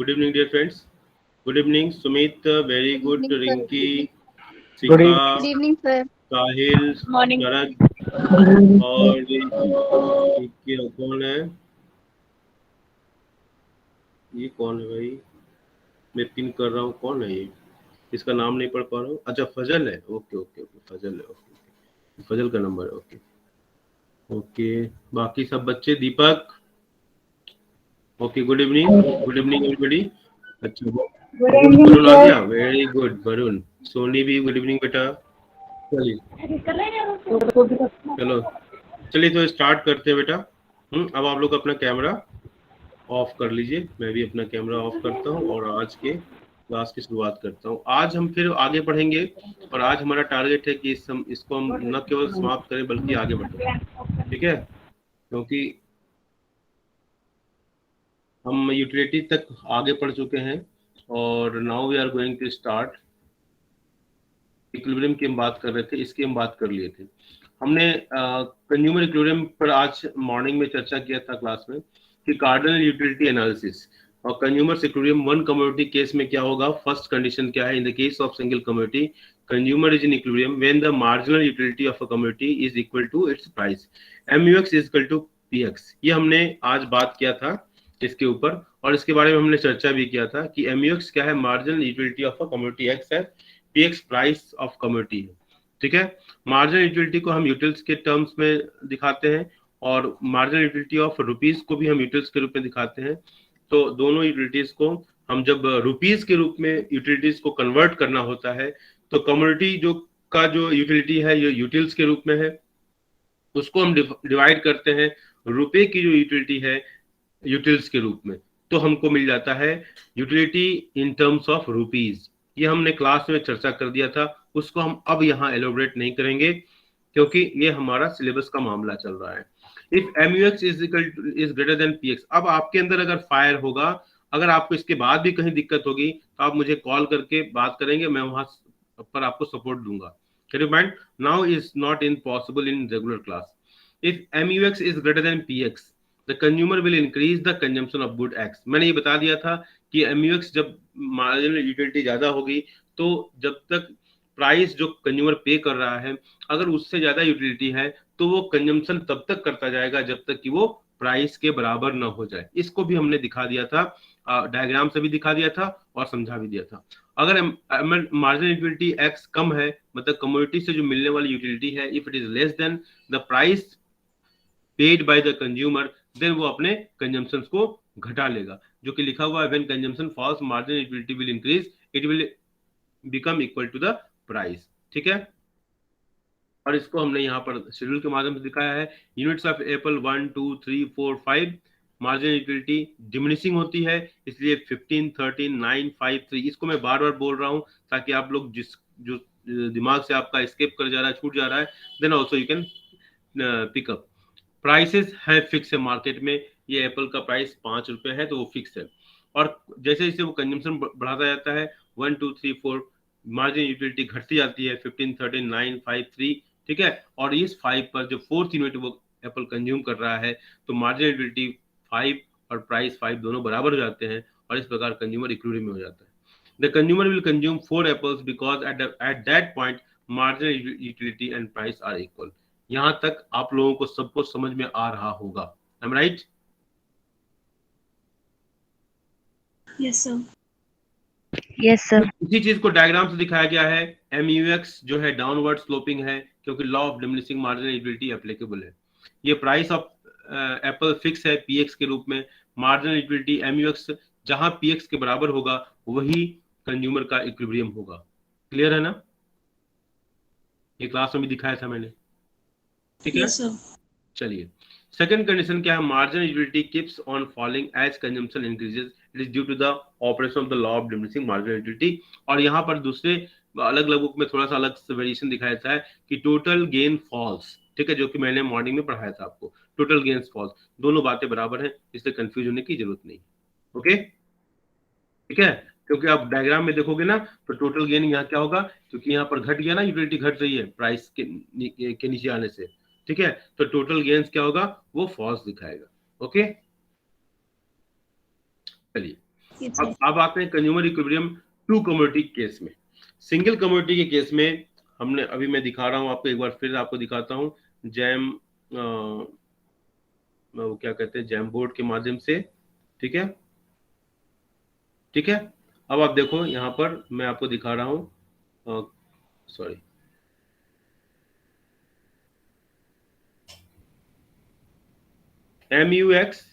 Good evening, dear friends. Good evening, Sumit. Very Good good, evening, sir. Rinki, Good evening. Good Sika, evening, sir. साहिल, morning शरद Good और ये कौन है? ये कौन है भाई? मैं पिन कर रहा हूँ, कौन है ये? इसका नाम नहीं पढ़ पा रहा हूँ। अच्छा, फजल है। ओके ओके ओके, फजल है। ओके, फजल का नंबर है। ओके ओके, बाकी सब बच्चे, Deepak. Okay, good evening everybody. अच्छा, evening, वरुण आ sir. गया। Very good Varun. सोनी भी गुड इवनिंग बेटा। चलिए चलो, चलिए तो स्टार्ट करते हैं बेटा। अब आप लोग अपना कैमरा ऑफ कर लीजिए। मैं भी अपना कैमरा ऑफ करता हूँ और आज के क्लास की शुरुआत करता हूँ। आज हम फिर आगे बढ़ेंगे और आज हमारा टारगेट है कि इसको हम न केवल समाप्त करें बल्कि आगे बढ़ें। ठीक है, क्योंकि हम यूटिलिटी तक आगे बढ़ चुके हैं और now we are going to start. Equilibrium की हम बात कर रहे थे, इसकी हम बात कर लिए थे। हमने कंज्यूमर इक्विलिब्रियम पर आज मॉर्निंग में चर्चा किया था क्लास में कि कार्डिनल यूटिलिटी एनालिसिस और consumer equilibrium one commodity case में क्या होगा। फर्स्ट कंडीशन क्या है? In the case of single commodity consumer is in equilibrium when the marginal utility of a commodity is equal to its price. MUX is equal to PX। ये हमने आज बात किया था इसके ऊपर और इसके बारे में हमने चर्चा भी किया था कि MUX क्या है? Marginal utility of a commodity X है, PX प्राइस ऑफ कमोडिटी है। ठीक है, मार्जिनल यूटिलिटी को हम यूटिल्स के टर्म्स में दिखाते हैं और मार्जिनल यूटिलिटी ऑफ रुपीस को भी हम यूटिल्स के रूप में दिखाते हैं। तो दोनों यूटिलिटीज को हम जब रुपीस के रूप में यूटिलिटीज को कन्वर्ट करना होता है तो कमोडिटी जो यूटिलिटी है ये यूटिल्स के रूप में है, उसको हम डिवाइड करते हैं रुपए की जो यूटिलिटी है यूटिल्स के रूप में, तो हमको मिल जाता है utility in terms of rupees. ये हमने क्लास में चर्चा कर दिया था, उसको हम अब यहाँ एलोबरेट नहीं करेंगे क्योंकि ये हमारा सिलेबस का मामला चल रहा है। If MUX is greater than PX, अब आपके अंदर अगर फायर होगा, अगर आपको इसके बाद भी कहीं दिक्कत होगी तो आप मुझे कॉल करके बात करेंगे, मैं वहां पर आपको सपोर्ट दूंगा। Can you mind? Now is not impossible in regular class. If MUX is greater than PX, the consumer will increase the consumption of good X। मैंने ये बता दिया था कि MUX जब मार्जिनल यूटिलिटी ज्यादा होगी तो जब तक प्राइस जो कंज्यूमर पे कर रहा है अगर उससे ज्यादा यूटिलिटी है तो वो कंजम्पशन तब तक करता जाएगा जब तक कि वो प्राइस के बराबर ना हो जाए। इसको भी हमने दिखा दिया था, डायग्राम से भी दिखा दिया था और समझा भी दिया था। अगर मार्जिनल यूटिलिटी X कम है, मतलब कमोडिटी से जो मिलने वाली यूटिलिटी है, if it is less than the price paid by the consumer, then वो अपने कंजम्पशन को घटा लेगा, जो कि लिखा हुआ है when consumption falls marginal utility will increase, it will become equal to the price. ठीक है, और इसको हमने यहाँ पर शेड्यूल के माध्यम से दिखाया है। Units of Apple 1 2 3 4 5, marginal utility diminishing होती है, इसलिए 15 13 9 5 3। इसको मैं बार बार बोल रहा हूँ ताकि आप लोग जो दिमाग से आपका स्किप कर जा रहा है, छूट जा रहा है, then also you can pick up. Prices है फिक्स है मार्केट में, ये एप्पल का प्राइस ₹5 है तो वो फिक्स है, और जैसे जैसे वो कंजम्पशन बढ़ाता जाता है 1 2 3 4 मार्जिन यूटिलिटी घटती जाती है 15 13 9 5 3। ठीक है, और इस 5 पर जो फोर्थ यूनिट वो एप्पल कंज्यूम कर रहा है तो मार्जिन यूटिलिटी 5 और प्राइस 5 दोनों बराबर हो जाते हैं और इस प्रकार कंज्यूमर इक्विलिब्रियम में हो जाता है। The consumer will consume 4 apples because at that point marginal utility and price are equal. यहां तक आप लोगों को सबको समझ में आ रहा होगा। am I right? Yes sir. Yes, sir. इसी चीज को डायग्राम से दिखाया गया है। MUX जो है डाउनवर्ड स्लोपिंग है क्योंकि law of diminishing marginal utility applicable है। ये प्राइस ऑफ एप्पल फिक्स है PX के रूप में, मार्जिनल यूटिलिटी MUX जहां PX के बराबर होगा वही कंज्यूमर का इक्विलिब्रियम होगा। क्लियर है ना? ये क्लास में भी दिखाया था मैंने। ठीक है, यस सर। चलिए सेकंड कंडीशन क्या है? Marginal utility keeps on falling as consumption increases, it is due to the operation of the law of diminishing marginal utility. और यहाँ पर दूसरे अलग अलग बुक में थोड़ा सा अलग वेरिएशन दिखाया था कि टोटल गेन फॉल्स। ठीक है, जो कि मैंने मॉर्निंग में पढ़ाया था आपको, टोटल गेन्स फॉल्स, दोनों बातें बराबर हैं, इसलिए कंफ्यूज होने की जरूरत नहीं। ओके, ठीक है, क्योंकि आप डायग्राम में देखोगे ना तो टोटल गेन यहाँ क्या होगा, क्योंकि यहाँ पर घट गया ना, यूटिलिटी घट रही है प्राइस के नीचे आने से। ठीक है, तो टोटल गेन्स क्या होगा, वो फॉल्स दिखाएगा। ओके, चलिए Yes, sir. अब आते हैं consumer equilibrium two commodity case में। सिंगल कमोडिटी के केस में हमने अभी मैं दिखा रहा हूं आपको, एक बार फिर आपको दिखाता हूं जैम वो क्या कहते हैं जैम बोर्ड के माध्यम से। ठीक है, ठीक है। अब आप देखो यहाँ पर मैं आपको दिखा रहा हूँ, sorry, MUX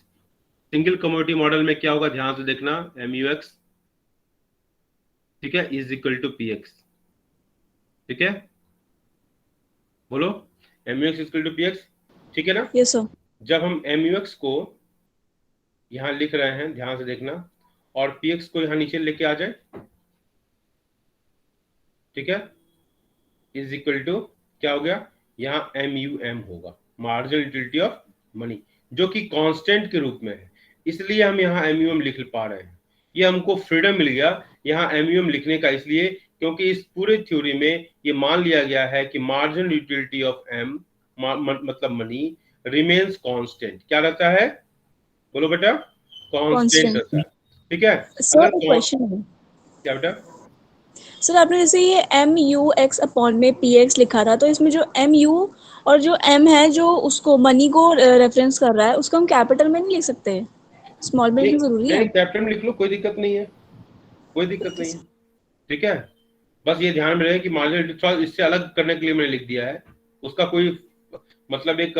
single commodity model में क्या होगा, ध्यान से देखना। MUX, ठीक है, इज इक्वल टू PX। ठीक है, बोलो, MUX is equal to PX, ठीक है ना। Yes, sir. जब हम MUX को यहां लिख रहे हैं, ध्यान से देखना, और PX को यहां नीचे लेके आ जाए, ठीक है, इज इक्वल टू क्या हो गया, यहाँ MUM होगा, मार्जिनल यूटिलिटी ऑफ मनी, जो कि कांस्टेंट के रूप में है, इसलिए हम यहाँ MUM लिख पा रहे हैं। ये हमको फ्रीडम मिल गया यहाँ MUM लिखने का, इसलिए क्योंकि इस पूरे थ्योरी में ये मान लिया गया है कि मार्जिनल यूटिलिटी ऑफ M मतलब मनी रिमेन्स कांस्टेंट। क्या रहता है, बोलो बेटा, कांस्टेंट रहता है। ठीक है, सर अगर क्वेश्चन है क्या बेटा, सर, आपने जैसे ये MUX अपॉन में PX लिखा था, तो इसमें जो MU और जो M है जो उसको मनी को रेफरेंस कर रहा है, उसको हम कैपिटल में नहीं लिख सकते, स्मॉल में लिखना जरूरी है? कैपिटल में लिख लो, कोई दिक्कत नहीं है, कोई दिक्कत नहीं है। ठीक है, बस ये ध्यान में रहे कि मार्जिनल इससे अलग करने के लिए मैंने लिख दिया है, उसका कोई मतलब एक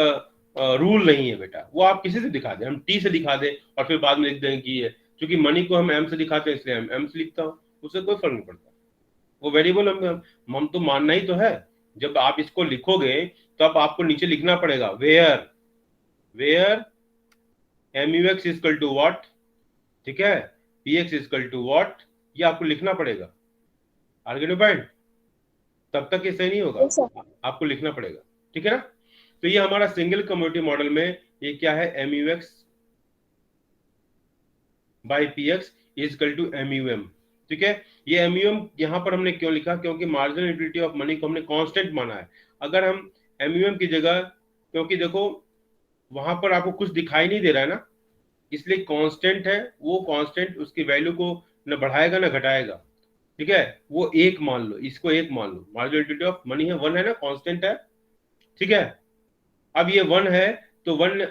रूल नहीं है बेटा, वो आप किसी से दिखा दें, हम T से दिखा दें और फिर बाद में लिख दें कि ये, क्योंकि मनी को हम M से दिखाते हैं इसलिए हम M से लिखता हूँ, उससे कोई फर्क नहीं पड़ता। वो वेरिएबल हम तो मानना ही तो है। जब आप इसको लिखोगे तो अब आपको नीचे लिखना पड़ेगा where MUX is equal to what, ठीक है, PX is equal to what, ये आपको लिखना पड़ेगा। आर्ग्यूमेंट पॉइंट, तब तक ये सही नहीं होगा, आपको लिखना पड़ेगा। ठीक है ना, तो ये हमारा सिंगल कमोडिटी मॉडल में ये क्या है, MUX by PX is equal to MUM। ठीक है, ये MUM यहां पर हमने क्यों लिखा, क्योंकि मार्जिनल यूटिलिटी ऑफ मनी को हमने कांस्टेंट माना है। अगर हम MUM की जगह, क्योंकि देखो वहां पर आपको कुछ दिखाई नहीं दे रहा है ना, इसलिए कांस्टेंट है, वो कांस्टेंट उसकी वैल्यू को न बढ़ाएगा ना घटाएगा। ठीक है, वो एक मान लो, इसको एक मान लो, मार्जिनल यूटिलिटी ऑफ मनी है 1 है ना, कांस्टेंट है। ठीक है, अब ये 1 है तो 1,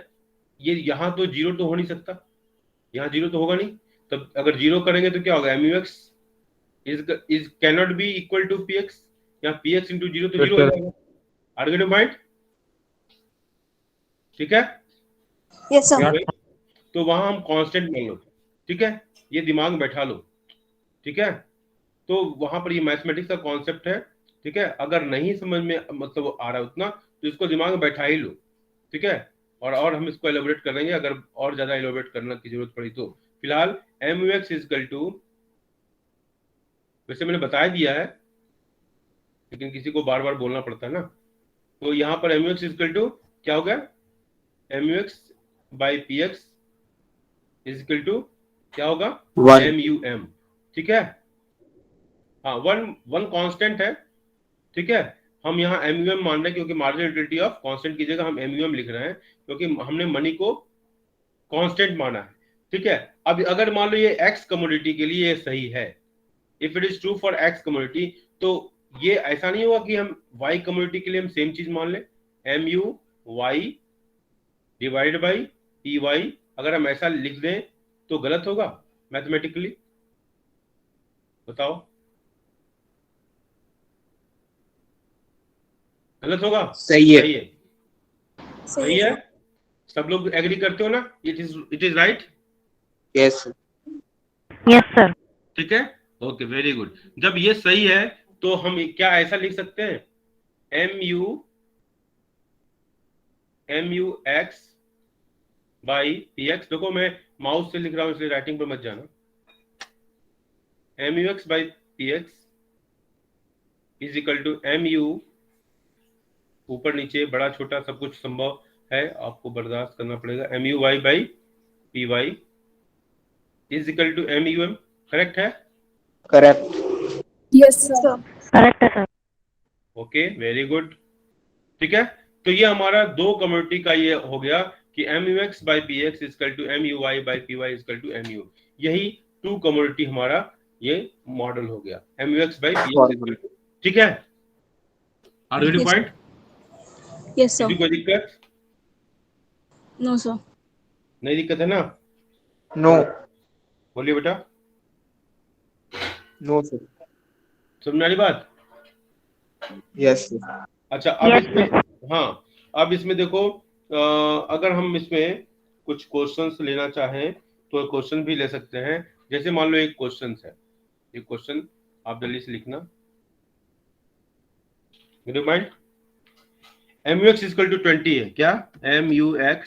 ये यहाँ तो 0 तो हो नहीं सकता, यहाँ 0 तो होगा नहीं, तब अगर 0 करेंगे तो क्या होगा, MUX is cannot be equal to PX, यहाँ PX इंटू 0 तो 0 हो जाएगा। आर्ग्यूमेंट पॉइंट, ठीक है। Yes sir. तो वहां हम कांस्टेंट मान लो, ठीक है, ये दिमाग में बैठा लो। ठीक है, तो वहां पर ये मैथमेटिक्स का कॉन्सेप्ट है। ठीक है, अगर नहीं समझ में मतलब आ रहा है उतना, तो इसको दिमाग में बैठा ही लो। ठीक है, और हम इसको एलोबरेट करेंगे अगर और ज्यादा एलोबरेट करने की जरूरत पड़ी तो। फिलहाल MUX इज इक्वल टू, वैसे मैंने बता दिया है लेकिन किसी को बार बार बोलना पड़ता है ना, तो यहाँ पर MUX इज इक्वल टू क्या हो गया, MUX by PX is equal to क्या होगा, MUM। ठीक है, हाँ, वन कांस्टेंट है। ठीक है, हम यहाँ MUM मान रहे हैं क्योंकि मार्जिनल यूटिलिटी ऑफ कांस्टेंट की जगह हम MUM लिख रहे हैं क्योंकि हमने मनी को कांस्टेंट माना है। ठीक है, अब अगर मान लो ये X कमोडिटी के लिए सही है, if it is true for X commodity, तो ये ऐसा नहीं होगा कि हम Y कमोडिटी के लिए हम सेम चीज मान लें, MUY डिवाइडेड बाई PY, अगर हम ऐसा लिख दें तो गलत होगा मैथमेटिकली, बताओ, गलत होगा? सही है, सही है, सब लोग एग्री करते हो ना, it is right? Yes yes sir. ठीक है, ओके, वेरी गुड। जब ये सही है तो हम क्या ऐसा लिख सकते हैं, MUX बाई PX, देखो मैं माउस से लिख रहा हूं इसलिए राइटिंग पर मत जाना, MUX by PX is equal to MU, ऊपर नीचे बड़ा छोटा सब कुछ संभव है, आपको बर्दाश्त करना पड़ेगा, MUY by PY is equal to MUM। Correct है? Correct, yes sir. करेक्ट है सर। Okay, very good. ठीक है, तो ये हमारा दो कम्युनिटी का ये हो गया कि MUX by PX is equal to MUY by PY is equal to MU। यही टू कमोडिटी हमारा ये मॉडल हो गया MUX by Formula. PX। ठीक है, are you Yes, point? yes sir. किसी कोई दिक्कत? No sir. नहीं दिक्कत है ना? No. बोलिए बेटा, No, sir. समझ में आ रही बात? Yes, sir. अच्छा, अब Yes, इसमें, हाँ, अब इसमें देखो, अगर हम इसमें कुछ क्वेश्चंस लेना चाहें तो क्वेश्चन भी ले सकते हैं। जैसे मान लो एक क्वेश्चन है, एक क्वेश्चन आप जल्दी से लिखना, मेरे माइंड। MUX इक्वल टू 20 है क्या? MUX,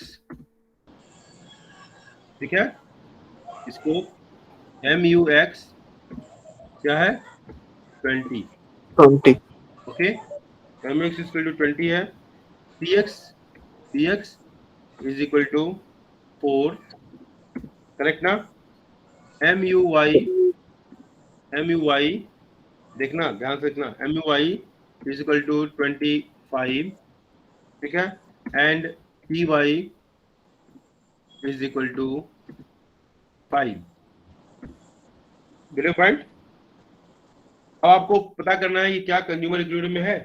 ठीक है, इसको MUX क्या है? 20, 20. ओके। MUX इक्वल टू 20 है। PX is equal to 4, correct ना? MUY देखना, ध्यान से देखना, MUY इज इक्वल टू 25, ठीक है, and PY is equal to 5। Get point? अब आपको पता करना है ये क्या कंज्यूमर इक्विलिब्रियम में है।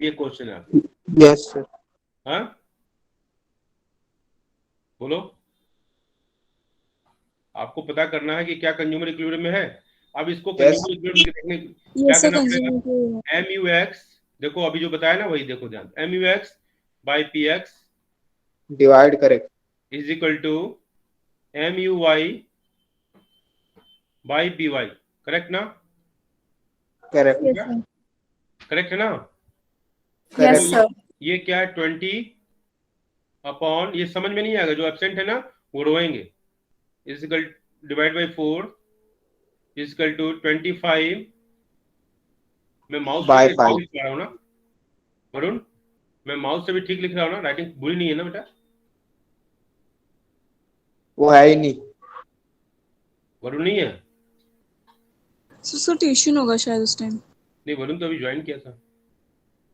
ये क्वेश्चन है आपको, Yes, sir. हाँ, बोलो, आपको पता करना है कि क्या कंज्यूमर इक्विलिब्रियम में है। अब इसको Yes. कंज्यूमर इक्विलिब्रियम देखने क्या Yes sir, करना पड़ेगा? consumer. MUX, देखो अभी जो बताया ना वही देखो ध्यान, MUX by PX Divide correct. Is equal to MUY by PY, correct ना? Correct. Yes sir. करेक्ट है ना? Correct. Yes sir. ये क्या है? 20 अपॉन, ये समझ में नहीं आएगा, जो एब्सेंट है ना वो रोएंगे, is equal divide by 4 is equal to 25। मैं माउस By से 5. लिख रहा हूँ ना वरुण, मैं माउस से भी ठीक लिख रहा हूँ ना, राइटिंग बुरी नहीं है ना बेटा? वो है ही नहीं. वरुण नहीं है? So tuition होगा शायद उस टाइम। नहीं, वरुण तो अभी ज्वाइन किया था।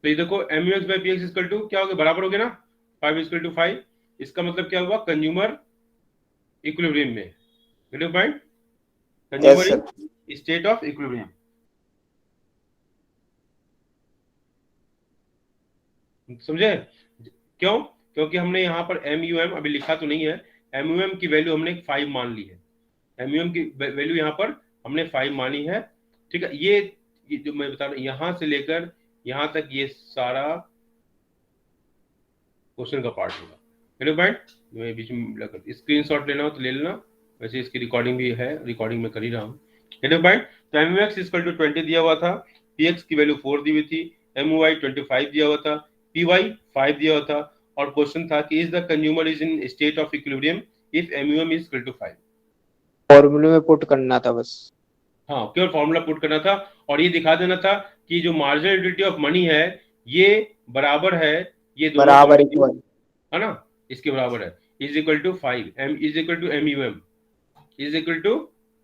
तो ये देखो MUX by PX equal to क्या हो गया? बराबर हो गया ना, 5 इक्वल टू 5। इसका मतलब क्या हुआ? कंज्यूमर इक्विलिब्रियम में। Gate your point? Yes, consumer sir. In state of equilibrium. समझे? क्यों? क्योंकि हमने यहाँ पर MUM अभी लिखा तो नहीं है, MUM की वैल्यू हमने 5 मान ली है। MUM की वैल्यू यहाँ पर हमने 5 मानी है, ठीक है। ये जो मैं बता रहा हूँ, यहाँ से लेकर यहाँ तक ये सारा क्वेश्चन का पार्ट होगा। हेलो पॉइंट, मैं बीच में स्क्रीनशॉट लेना हो तो ले लेना, वैसे इसकी रिकॉर्डिंग भी है, रिकॉर्डिंग में कर ही रहा हूँ। हेलो पॉइंट, तो MUX इक्वल टू 20 दिया हुआ था, PX की वैल्यू 4 दी हुई थी, MUY 25 दिया हुआ था, PY 5 दिया हुआ था, और क्वेश्चन था कि is the consumer is in state of equilibrium if MUM is equal to 5। फॉर्मूले में पुट करना था बस. हाँ, केवल फॉर्मूला पुट करना था और ये दिखा देना था कि जो मार्जिनल यूटिलिटी ऑफ मनी है ये बराबर है, ये दोनों बराबर इक्वल. है ना, इसके बराबर है, is equal to 5, M is equal to MUM is equal to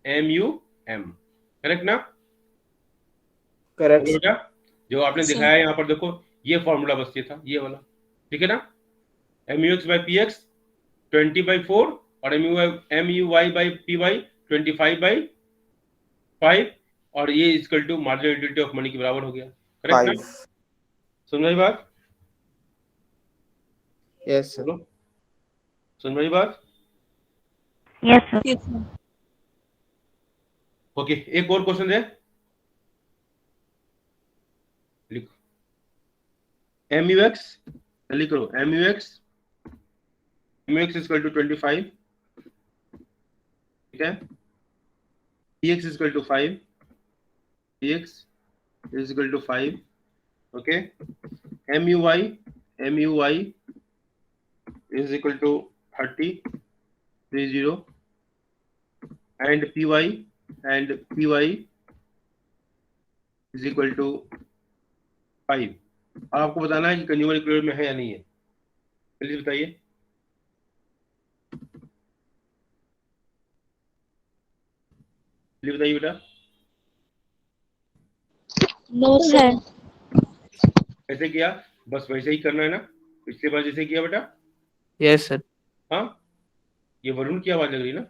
MUM, correct ना? करेक्ट. बेटा जो आपने दिखाया यहाँ पर देखो, ये फॉर्मूला बस ये था, ये वाला, ठीक है ना? MUX by PX 20 by 4 और MUY by PY 25 by 5 और ये equal to marginal utility of money के बराबर हो गया, करेक्ट ना? समझ आई बात? Yes sir. बोलो, समझ आई बात? Yes, sir. Yes sir. Okay, एक और क्वेश्चन दे, लिखो MUX, लिख लो MUX इक्वल टू 25, ठीक है, PX equal to 5, PX is equal to 5, okay, MUY is equal to 30 and PY is equal to 5। आपको बताना है कि कंज्यूमर इक्विलिब्रियम में है या नहीं है, जल्दी बताइए। जल्दी बताइए बेटा। No, है. कैसे किया? बस वैसे ही करना है ना, पिछली बार जैसे किया बेटा, यस सर। हाँ, ये वरुण की आवाज लग रही है ना?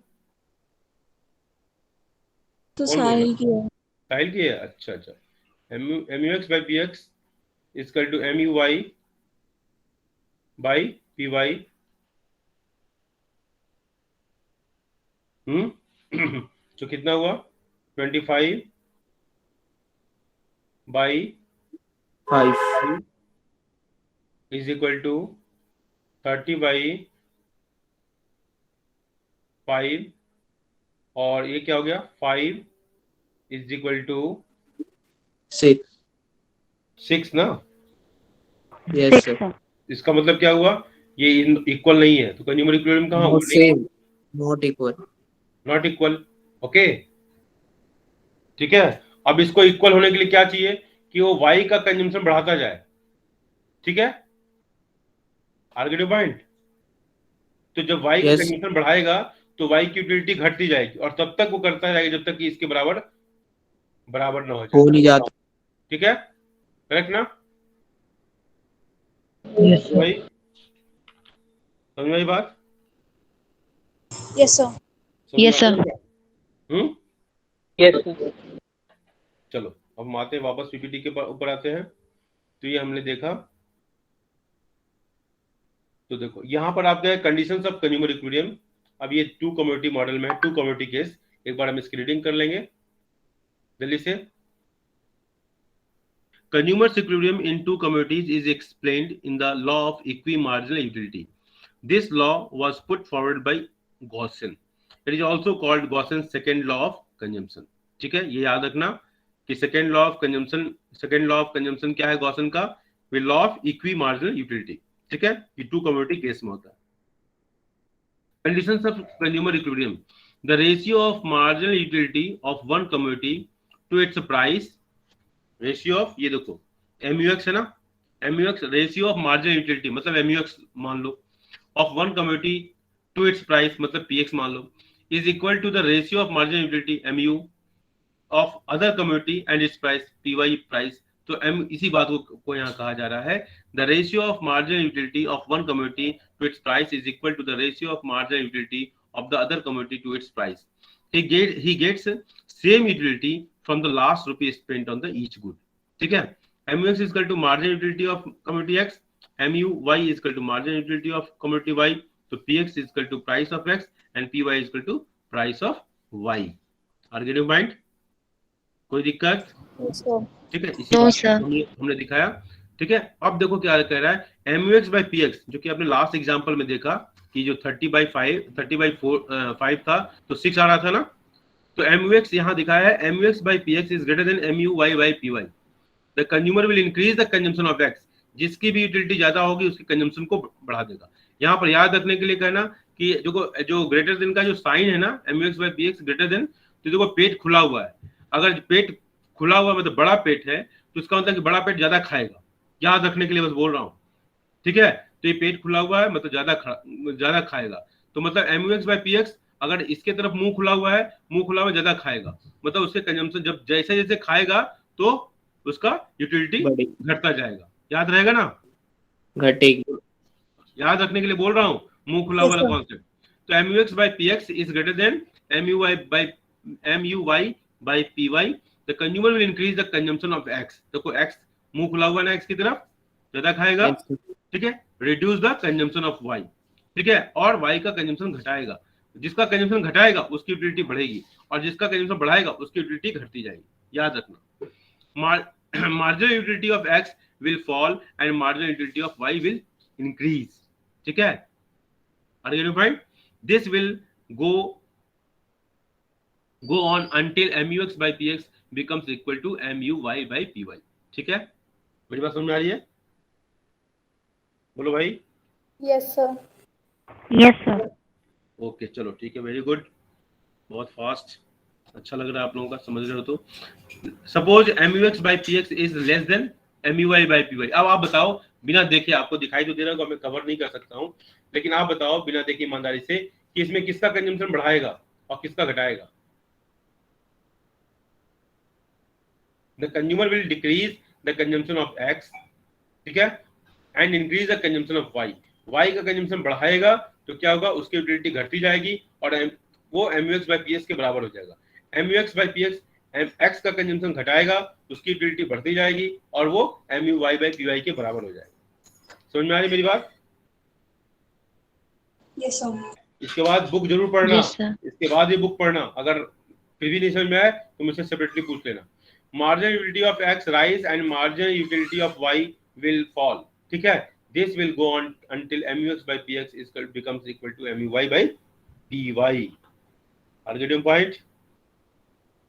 तो कौन बोल रहा है? साहिल की है। साहिल की है? अच्छा अच्छा। M U X by P X is equal to M U Y by P Y. तो कितना हुआ? 25 by 5। Is equal to 30 by 5, और ये क्या हो गया? 5 इज इक्वल टू 6। 6 ना? Yes Six, sir. sir. इसका मतलब क्या हुआ? ये इक्वल नहीं है, तो कंज्यूमर इक्विलिब्रियम कहाँ हुआ? Not same, not equal. Not equal. Okay, ठीक है। अब इसको इक्वल होने के लिए क्या चाहिए? कि वो वाई का कंजम्पशन बढ़ाता जाए, ठीक है? आर्गेटिव पॉइंट। तो जब वाई का यस, कंजम्पशन बढ़ाएगा तो वाई की यूटिलिटी घटती जाएगी, और तब तक वो करता जाएगा जब तक कि इसके बराबर बराबर ना हो जाए, हो नहीं जाता। ठीक है? करेक्ट ना Yes, sir. भाई? समझ में आई बात? Yes sir. समझ में Yes, आ sir. गया? Yes, sir. चलो, अब हम आते हैं वापस पीपीटी के ऊपर आते हैं। तो ये हमने देखा। तो देखो यहाँ पर आप गए कंडीशंस ऑफ कंज्यूमर इक्विलिब्रियम। अब ये टू कम्युनिटी मॉडल में है, टू कम्युनिटी केस। एक बार हम इसकी रीडिंग कर लेंगे जल्दी से। Consumer equilibrium in two commodities is explained in the law of equimarginal utility. This law was put forward by Gaussian. It is also called Gaussian's second law of consumption. ठीक है, ये याद रखना कि सेकेंड लॉ ऑफ कंजम्पशन क्या है Gossen का? वे law of equi marginal utility. ठीक है, ये टू कम्युनिटी केस में होता है। Conditions of consumer equilibrium: the ratio of marginal utility of one community to its price. Ratio of, ये देखो एमयूएक्स है ना, MUX ratio of marginal utility मतलब एमयूएक्स मान लो, of one community to its price मतलब पीएक्स मान लो, is equal to the ratio of marginal utility MU of other community and its price PY price. तो एम इसी बात को यहाँ कहा जा रहा है, the ratio of marginal utility of one community to its price is equal to the ratio of marginal utility of the other community to its price. he gets same utility from the last rupee spent on the each good। ठीक है, MUX is equal to marginal utility of commodity X, MUY is equal to marginal utility of commodity Y, तो PX is equal to price of X and PY is equal to price of Y। Are you getting point? कोई दिक्कत? ठीक है, इसी No, बात sir. हमने दिखाया। ठीक है, अब देखो क्या कह रहा है, MUX by PX, जो कि आपने लास्ट एग्जांपल में देखा कि जो 30/5 था तो 6 आ रहा था ना, तो MUX यहाँ दिखाया है, MUX by PX is greater than MUY by PY। The consumer will increase the consumption of x. जिसकी भी यूटिलिटी ज्यादा होगी उसकी कंजम्पशन को बढ़ा देगा। यहाँ पर याद रखने के लिए कहना कि जो ग्रेटर देन का जो साइन है ना, MUX by PX greater than, तो देखो पेट खुला हुआ है, अगर पेट खुला हुआ मतलब बड़ा पेट है तो इसका मतलब कि बड़ा पेट ज्यादा खाएगा। याद रखने के लिए बस बोल रहा हूँ, ठीक है? तो ये पेट खुला हुआ है मतलब ज्यादा खाएगा, तो मतलब MUX by PX अगर इसके तरफ मुंह खुला हुआ है, मुंह खुला हुआ ज्यादा खाएगा, मतलब उसके कंजम्पशन जब जैसे जैसे खाएगा तो उसका यूटिलिटी घटता जाएगा। याद रहेगा ना? घटेगी। याद रखने के लिए बोल रहा हूँ, मुंह खुला हुआ कॉन्सेप्ट। तो MUX by PX is greater than MUY by PY। The consumer will increase the consumption of X। देखो X मुंह खुला हुआ ना, X की तरफ ज्यादा खाएगा, ठीक है? Reduce the consumption of Y, ठीक है? और Y का कंजम्पशन घटाएगा। जिसका कंजम्पशन घटाएगा उसकी यूटिलिटी बढ़ेगी, और जिसका कंजम्पशन बढ़ाएगा उसकी यूटिलिटी घटती जाएगी। याद रखना, marginal utility of X will fall and marginal utility of Y will increase। ठीक है? Are you getting point? This will go on until MUX by PX becomes equal to MUY by PY। ठीक है, मेरी बात समझ में आ रही है? बोलो भाई। Yes sir. Yes, sir. Okay चलो ठीक है, वेरी गुड, बहुत फास्ट, अच्छा लग रहा है आप लोगों का, समझ रहे हो? तो suppose MUX by PX is less then MUY by PY। अब आप बताओ बिना देखे, आपको दिखाई तो दे रहा है, मैं कवर नहीं कर सकता हूँ, लेकिन आप बताओ बिना देखे ईमानदारी से कि इसमें किसका कंजम्पशन बढ़ाएगा और किसका घटाएगा? The consumer will decrease the consumption of X, ठीक है, and increase the consumption of Y। y का कंजम्पशन बढ़ाएगा तो क्या होगा, उसकी यूटिलिटी घटती जाएगी और वो MUX by PX के बराबर हो जाएगा। MUX by PX x का कंजम्पशन घटाएगा तो उसकी यूटिलिटी बढ़ती जाएगी और वो MUY by PY के बराबर हो जाएगा। समझ में आ रही मेरी बात? Yes sir. इसके बाद बुक जरूर पढ़ना, Yes, sir. इसके बाद ये बुक पढ़ना, अगर फिर भी नहीं समझ में आए तो मुझसे सेपरेटली पूछ लेना। Marginal utility of x rise and marginal utility of y will fall, ठीक है। This will go on until MUX by PX is becomes equal to MUY by PY। Are getting point?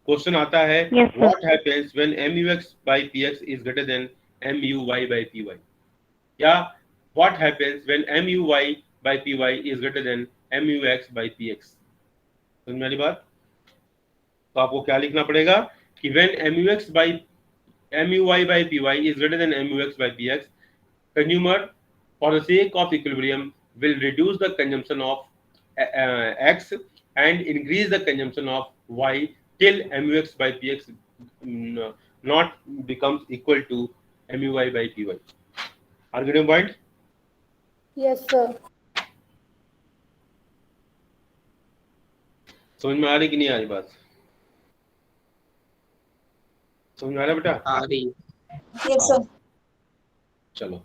Question आता है Yes, sir. What happens when MUX by PX is greater than MUY by PY, या what happens when MUY by PY is greater than MUX by PX। समझ में आ रही बात? तो आपको क्या लिखना पड़ेगा कि when MUY by PY is greater than MUX by PX, consumer for the sake of equilibrium will reduce the consumption of X and increase the consumption of Y till MUX by PX not becomes equal to MUY by PY। Are you getting point? Yes, sir. समझ में आ रही कि नहीं आ रही बात? समझ में आ रहा बेटा? आ रही है। Yes sir. चलो,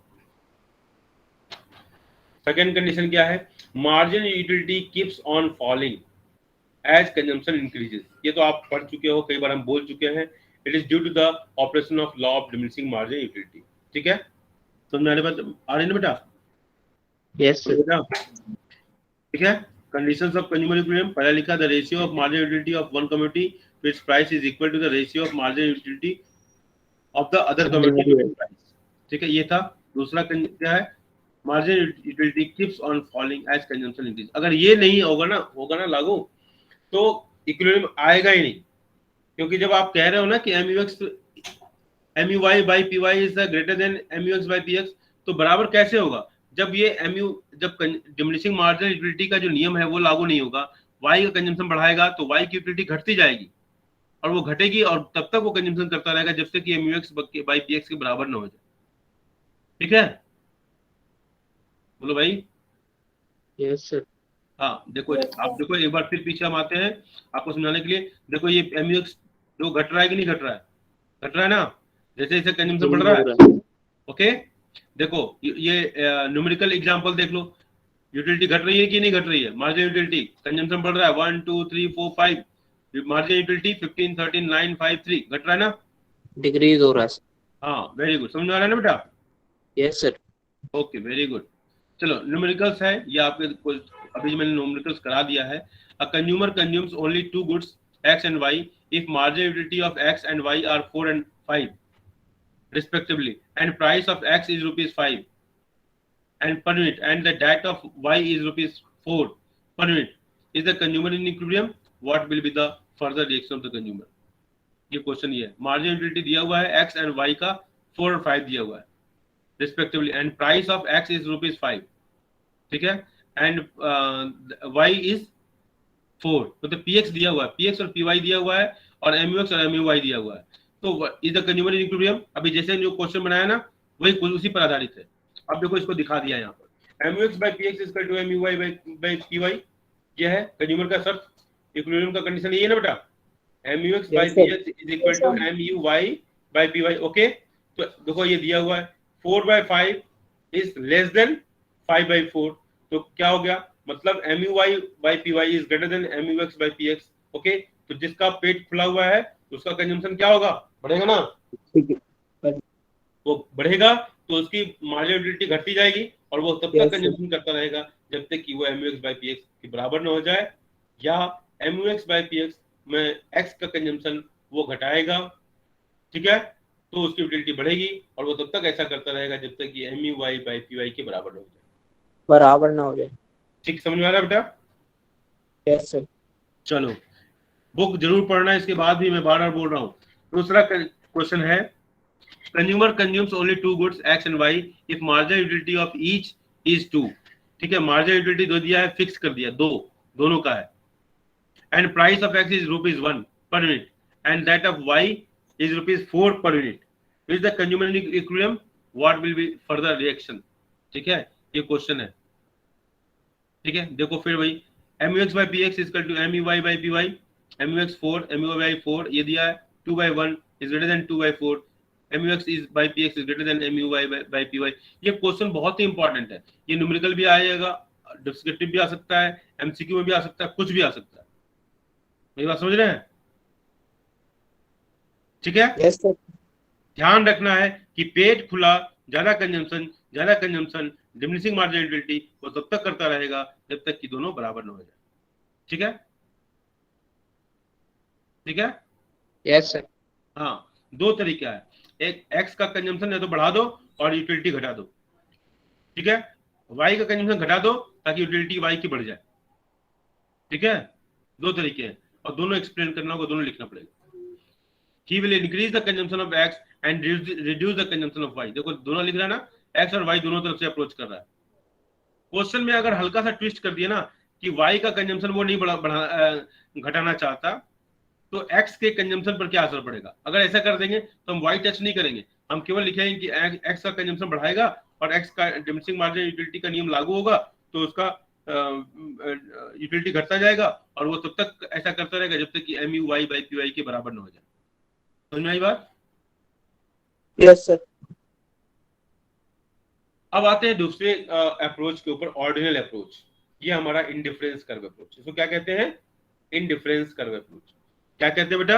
सेकेंड कंडीशन क्या है? Margin utility keeps on falling as consumption increases. ये तो आप पढ़ चुके हो, कई बार हम बोल चुके हैं। It is due to the operation of law of diminishing margin utility, ठीक है। समझ में आ रही ना बेटा? Yes sir. ठीक है। कंडीशंस ऑफ कंज्यूमर इक्विलिब्रियम पहला लिखा, the ratio of margin utility of one commodity to its price is equal to the ratio of margin utility of the other commodity to price, ठीक है। ये था। दूसरा क्या है? Margin utility keeps on falling as consumption increase. अगर ये नहीं होगा ना लागू, तो इक्विलिब्रियम आएगा ही नहीं, क्योंकि जब आप कह रहे हो ना कि MUY by PY is greater than MUX by PX, तो बराबर कैसे होगा? जब ये जब डिमिनिशिंग मार्जिनल यूटिलिटी का जो नियम है वो लागू नहीं होगा, Y का कंजम्पशन बढ़ाएगा तो Y की यूटिलिटी घटती जाएगी और वो घटेगी और तब तक वो कंजम्पशन करता रहेगा जब तक कि MUX by PX के बराबर ना हो जाए, ठीक है। बोलो भाई। Yes sir. हाँ देखो, आप देखो एक बार फिर पीछे हम आते हैं आपको समझाने के लिए। देखो ये MUX जो घट रहा है कि नहीं घट रहा है? घट रहा है ना, जैसे जैसे कंजम्पशन बढ़ रहा है। ओके, देखो ये न्यूमेरिकल एग्जांपल देख लो, यूटिलिटी घट रही है कि नहीं घट रही है? मार्जिन यूटिलिटी, कंजम्पशन बढ़ रहा है 1 2 3 4 5, मार्जिन यूटिलिटी 15 13 9 5 3, घट रहा है ना, डिक्रीज हो रहा है। हाँ वेरी गुड, समझ में आ रहा है ना बेटा? Yes sir. Okay very good. चलो न्यूमेरिकल्स है ये आपके अभी मैंने न्यूमेरिकल्स करा दिया है। A consumer consumes only two goods X and Y if marginal utility of X and Y are 4 and 5 respectively and price of X is ₹5 and per unit and the debt of Y is ₹4 per unit, is the consumer in equilibrium? What will be the further reaction of the consumer? ये question ये है। Marginal utility दिया हुआ है X and Y का 4 और 5 दिया हुआ है respectively and price of X is ₹5, ठीक है, and Y is 4, मतलब PX दिया हुआ है, PX और PY दिया हुआ है और MUX और MUY दिया हुआ है। तो is the consumer in equilibrium. अभी जैसे जो क्वेश्चन बनाया ना वही उसी पर आधारित है। अब देखो इसको दिखा दिया यहाँ पर, MUX by PX is equal to MUY by PY, ये है कंज्यूमर का शर्त, इक्विलिब्रियम का कंडीशन ये है ना बेटा, MUX by PX is equal to MUY by PY। Okay, तो देखो ये दिया हुआ है 4/5 इज लेस देन 5/4, तो क्या हो गया, मतलब MUY by PY is greater than MUX by PX। Okay, तो जिसका पेट खुला हुआ है उसका कंजम्पशन क्या होगा, बढ़ेगा ना, वो बढ़ेगा तो उसकी मार्जिनल यूटिलिटी घटती जाएगी और वो तब तक कंजम्पशन करता रहेगा जब तक कि वो MUX by PX के बराबर न हो जाए, या MUX by PX में X का कंजम्पशन वो घटाएगा, ठीक है, तो उसकी यूटिलिटी बढ़ेगी और वो तब तक ऐसा करता रहेगा जब तक कि MUY by PY के बराबर न हो जाए, बराबर ना हो जाए। ठीक समझ में आ रहा है बेटा? Yes sir. चलो बुक जरूर पढ़ना, इसके बाद भी मैं बार बार बोल रहा हूँ। दूसरा क्वेश्चन है, consumer consumes only two goods X and Y if marginal utility of each is 2, ठीक है, मार्जिनल यूटिलिटी दो दिया है, फिक्स कर दिया, दोनों का है, and price of X is ₹1 per unit and that of Y is ₹4 per unit, is the consumer in equilibrium, what will be further reaction, ठीक है, ये क्वेश्चन है। ठीक है, देखो फिर वही MUX by PX equal to MUY by PY, MUX 4, MUY by 4 ये दिया है, 2/1 is greater than 2/4, MUX is by PX is greater than MUY by PY। ये क्वेश्चन बहुत ही इंपॉर्टेंट है, ये न्यूमेरिकल भी आएगा, डिस्क्रिप्टिव भी आ सकता है, MCQ में भी आ सकता है, कुछ भी आ सकता है। मेरी बात समझ रहे हैं? ठीक है, यस सर। ध्यान रखना है कि पेट खुला, ज्यादा कंजम्पशन डिमिनिशिंग मार्जिनल यूटिलिटी वो तब तक करता रहेगा जब तक कि दोनों बराबर न हो जाए। ठीक है, ठीक है, यस सर। हाँ, दो तरीका है, एक एक्स का कंजम्पशन या तो बढ़ा दो और यूटिलिटी घटा दो, ठीक है, वाई का कंजम्पशन घटा दो ताकि यूटिलिटी वाई की बढ़ जाए। ठीक है, दो तरीके हैं और दोनों एक्सप्लेन करना होगा, दोनों लिखना पड़ेगा। He will increase the consumption of X and reduce the consumption of Y। देखो दोनों लिख रहा है ना, X और Y दोनों तरफ से अप्रोच कर रहा है। क्वेश्चन में अगर हल्का सा ट्विस्ट कर दिया ना कि Y का कंजम्पशन वो नहीं घटाना चाहता, तो X के कंजम्पशन पर क्या असर पड़ेगा? अगर ऐसा कर देंगे तो हम Y टच नहीं करेंगे, हम केवल लिखेंगे कि X का कंजम्पशन बढ़ाएगा और X का डिमिनिशिंग मार्जिनल यूटिलिटी का नियम लागू होगा, तो उसका यूटिलिटी घटता जाएगा और वो तब तक ऐसा करता रहेगा जब तक कि MUY by PY के बराबर न हो जाए। समझ में आई बात? Yes sir. अब आते हैं दूसरे अप्रोच के ऊपर, ऑर्डिनल अप्रोच। ये हमारा इंडिफरेंस कर्व अप्रोच, इसको क्या कहते हैं? Indifference curve approach. क्या कहते हैं बेटा?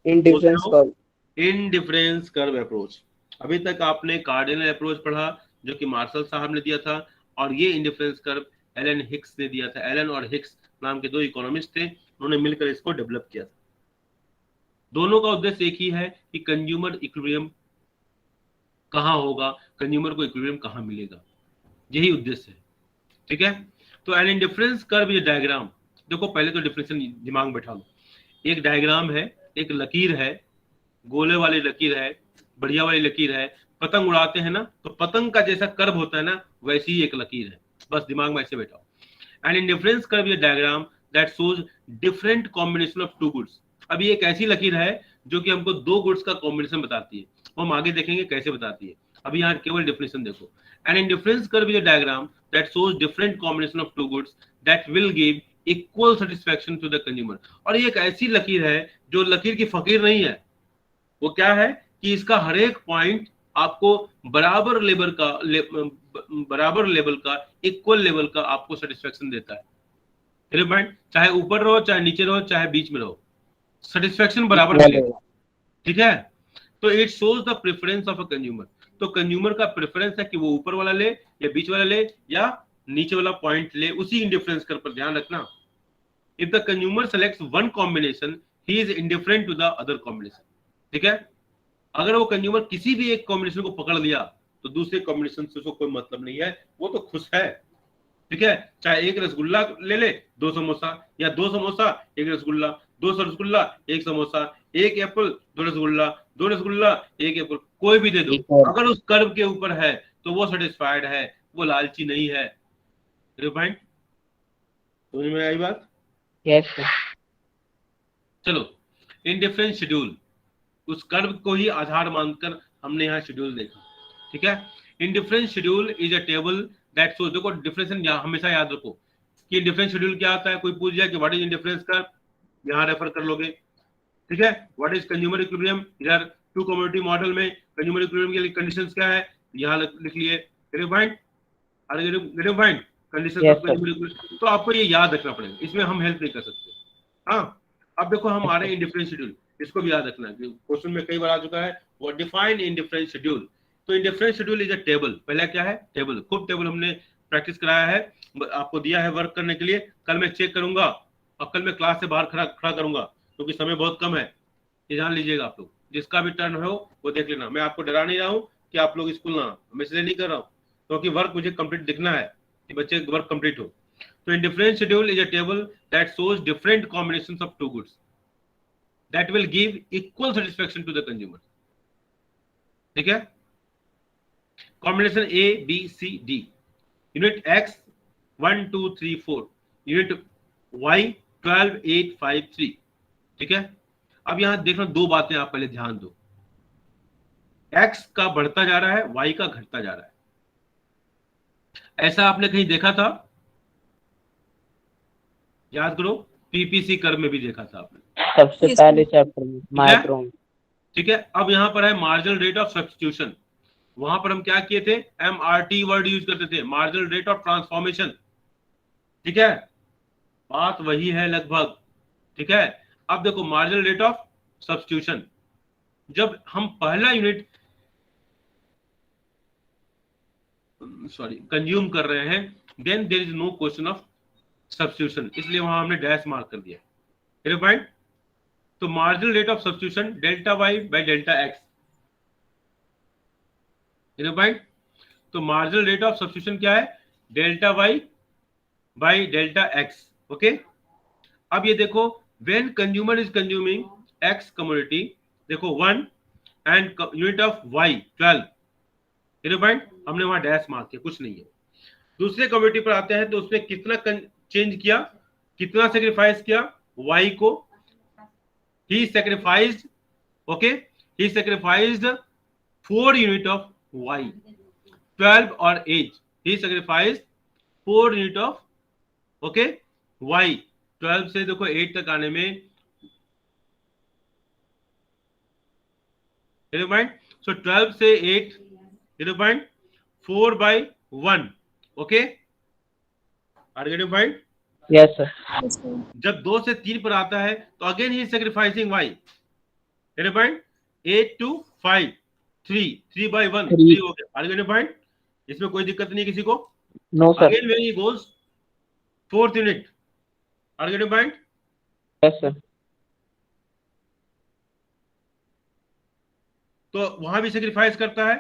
Indifference curve. Indifference curve approach. अभी तक आपने कार्डिनल अप्रोच पढ़ा जो कि मार्शल साहब ने दिया था, और ये इंडिफरेंस कर्व एलन हिक्स ने दिया था। एलन और हिक्स नाम के दो इकोनॉमिस्ट थे, उन्होंने मिलकर इसको डेवलप किया था। दोनों का उद्देश्य एक ही है कि कंज्यूमर इक्विलिब्रियम कहां होगा, कंज्यूमर को इक्विलिब्रियम कहां मिलेगा, यही उद्देश्य है। ठीक है, तो एन इंडिफरेंस कर्व ये डायग्राम देखो, पहले तो डिफरेंशियल दिमाग बैठा लो। एक डायग्राम है, एक लकीर है, गोले वाली लकीर है, बढ़िया वाली लकीर है। पतंग उड़ाते हैं ना, तो पतंग का जैसा कर्व होता है ना, वैसी ही एक लकीर है, बस दिमाग में ऐसे बैठाओ। एन इंडिफरेंस कर्व ये diagram that shows different combination of two goods. अभी एक ऐसी लकीर है जो कि हमको दो गुड्स का कॉम्बिनेशन बताती है, हम आगे देखेंगे कैसे बताती है। अभी यहाँ केवल डेफिनेशन देखो, an indifference curve is a diagram that shows different combination of two goods that will give equal satisfaction to the consumer. और ये एक ऐसी लकीर है जो लकीर की फकीर नहीं है, वो क्या है कि इसका हर एक पॉइंट आपको बराबर लेवल का इक्वल लेवल का आपको सेटिस्फैक्शन देता है। पॉइंट चाहे ऊपर रहो, चाहे नीचे रहो, चाहे बीच में रहो, सेटिस्फैक्शन बराबर मिलेगा। ठीक है, तो it shows the preference of a consumer. तो कंज्यूमर का प्रेफरेंस है कि वो ऊपर वाला ले या बीच वाला ले या नीचे वाला पॉइंट ले, उसी इंडिफरेंस कर पर ध्यान रखना। If the consumer selects one combination, he is indifferent to the other combination. ठीक है, अगर वो कंज्यूमर किसी भी एक कॉम्बिनेशन को पकड़ लिया तो दूसरे कॉम्बिनेशन से उसको कोई मतलब नहीं है, वो तो खुश है। ठीक है, चाहे एक रसगुल्ला ले ले, दो समोसा, या दो समोसा एक रसगुल्ला, दो रसगुल्ला एक समोसा, एक एप्पल दो रसगुल्ला, दो रसगुल्ला एक एप्पल, कोई भी दे दो, अगर उस कर्व के ऊपर है तो वो सेटिस्फाइड है, वो लालची नहीं है। पॉइंट समझ में आई बात? Yes sir. चलो, इंडिफरेंस शेड्यूल, उस कर्व को ही आधार मानकर हमने यहाँ शेड्यूल देखा। ठीक है, indifference schedule is a table that shows, देखो डिफरेंस हमेशा याद रखो कि इंडिफरेंस शेड्यूल क्या आता है। कोई पूछ जाए कि व्हाट इज इंडिफरेंस कर्व, यहाँ रेफर कर लोगे। ठीक है, व्हाट इज कंज्यूमर इक्विलिब्रियम, इधर टू कमोडिटी मॉडल में कंज्यूमर इक्विलिब्रियम के लिए कंडीशंस क्या है, यहाँ लिख लिए। Point point conditions of consumer equilibrium, तो आपको ये याद रखना पड़ेगा, इसमें हम हेल्प नहीं कर सकते। हाँ, अब देखो हम आ रहे हैं इंडिफरेंस शेड्यूल, इसको भी याद रखना, क्वेश्चन में कई बार आ चुका है। वो डिफाइन इंडिफरेंस शेड्यूल, तो indifference schedule is a table. पहला क्या है? टेबल। खूब टेबल हमने प्रैक्टिस कराया है, आपको दिया है वर्क करने के लिए। कल मैं चेक करूंगा और कल मैं क्लास से बाहर खड़ा करूंगा क्योंकि समय बहुत कम है, ये जान लीजिएगा आप लोग। जिसका भी टर्न हो वो देख लेना, मैं आपको डरा नहीं रहा हूँ कि आप लोग स्कूल ना, मैं इसलिए नहीं कर रहा हूँ क्योंकि वर्क मुझे कंप्लीट दिखना है कि बच्चे वर्क कंप्लीट हो। तो indifference schedule is a table that shows different combinations of two goods that will give equal satisfaction to the consumer. ठीक है, combination A B C D, unit X 1 2 3 4, unit Y 12 8 5 3। ठीक है, अब यहां देखना दो बातें आप पहले ध्यान दो, X का बढ़ता जा रहा है, Y का घटता जा रहा है। ऐसा आपने कहीं देखा था? याद करो, पीपीसी कर्व में भी देखा था आपने। सबसे Yes, पहले चैप्टर में है? माइक्रो में। ठीक है, अब यहाँ पर है मार्जिनल रेट ऑफ सब्स्टिट्यूशन। वहां पर हम क्या किए थे? MRT वर्ड यूज करते थे, मार्जिनल रेट ऑफ ट्रांसफॉर्मेशन। ठीक है, बात वही है लगभग। ठीक है, अब देखो मार्जिनल रेट ऑफ सब्स्टिट्यूशन, जब हम पहला यूनिट कंज्यूम कर रहे हैं, then there is no question of substitution, इसलिए वहां हमने डैश मार्क कर दिया। मेरे पॉइंट, तो marginal rate of substitution delta Y by delta X. मेरे पॉइंट, तो मार्जिनल रेट ऑफ सब्स्टिट्यूशन क्या है? Delta Y by delta X. Okay, अब ये देखो, when consumer is consuming X commodity, देखो 1 एंड यूनिट ऑफ वाई 12। मेरे पॉइंट, हमने वहां डैश मार्क किया, कुछ नहीं है। दूसरे कमोडिटी पर आते हैं तो उसमें कितना चेंज किया, कितना सेक्रीफाइस किया? वाई को ही sacrificed, okay, he sacrificed 4 unit of Y, 12 और 8, he sacrificed 4 unit of, okay, Y. 12 से देखो 8 तक आने में, सो 12 से 8 4/1। Okay, are getting point? Yes sir. yes, sir. जब 2 से 3 पर आता है तो again he sacrificing Y. Getting point? 8 to 5 3/1 3 हो गया। Are getting point? इसमें कोई दिक्कत नहीं किसी को? No sir. Again when he goes 4th unit, are getting point? Yes sir. तो वहां भी सेक्रीफाइस करता है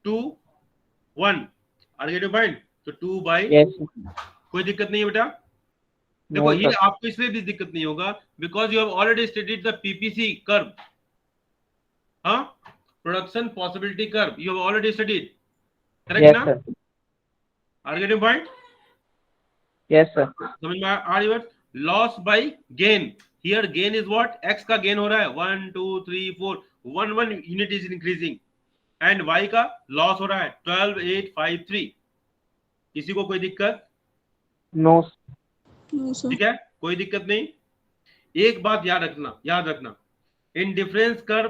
2 1, आर गेटिंग पॉइंट? तो 2/, यस कोई दिक्कत नहीं है बेटा। देखो नो ये सर। आपको इसलिए भी दिक्कत नहीं होगा because you have already studied the PPC curve, हाँ, production possibility curve, you have already studied, correct yes ना? Sir. Are getting point? Yes sir. समझ में आ रही बात? Loss by gain, here gain is what? X का gain हो रहा है 1 2 3 4, 1 unit is increasing, and Y का लॉस हो रहा है 12 8 5 3। किसी को कोई दिक्कत? No No, sir. ठीक है, कोई दिक्कत नहीं। एक बात याद रखना, इन डिफरेंस कर्व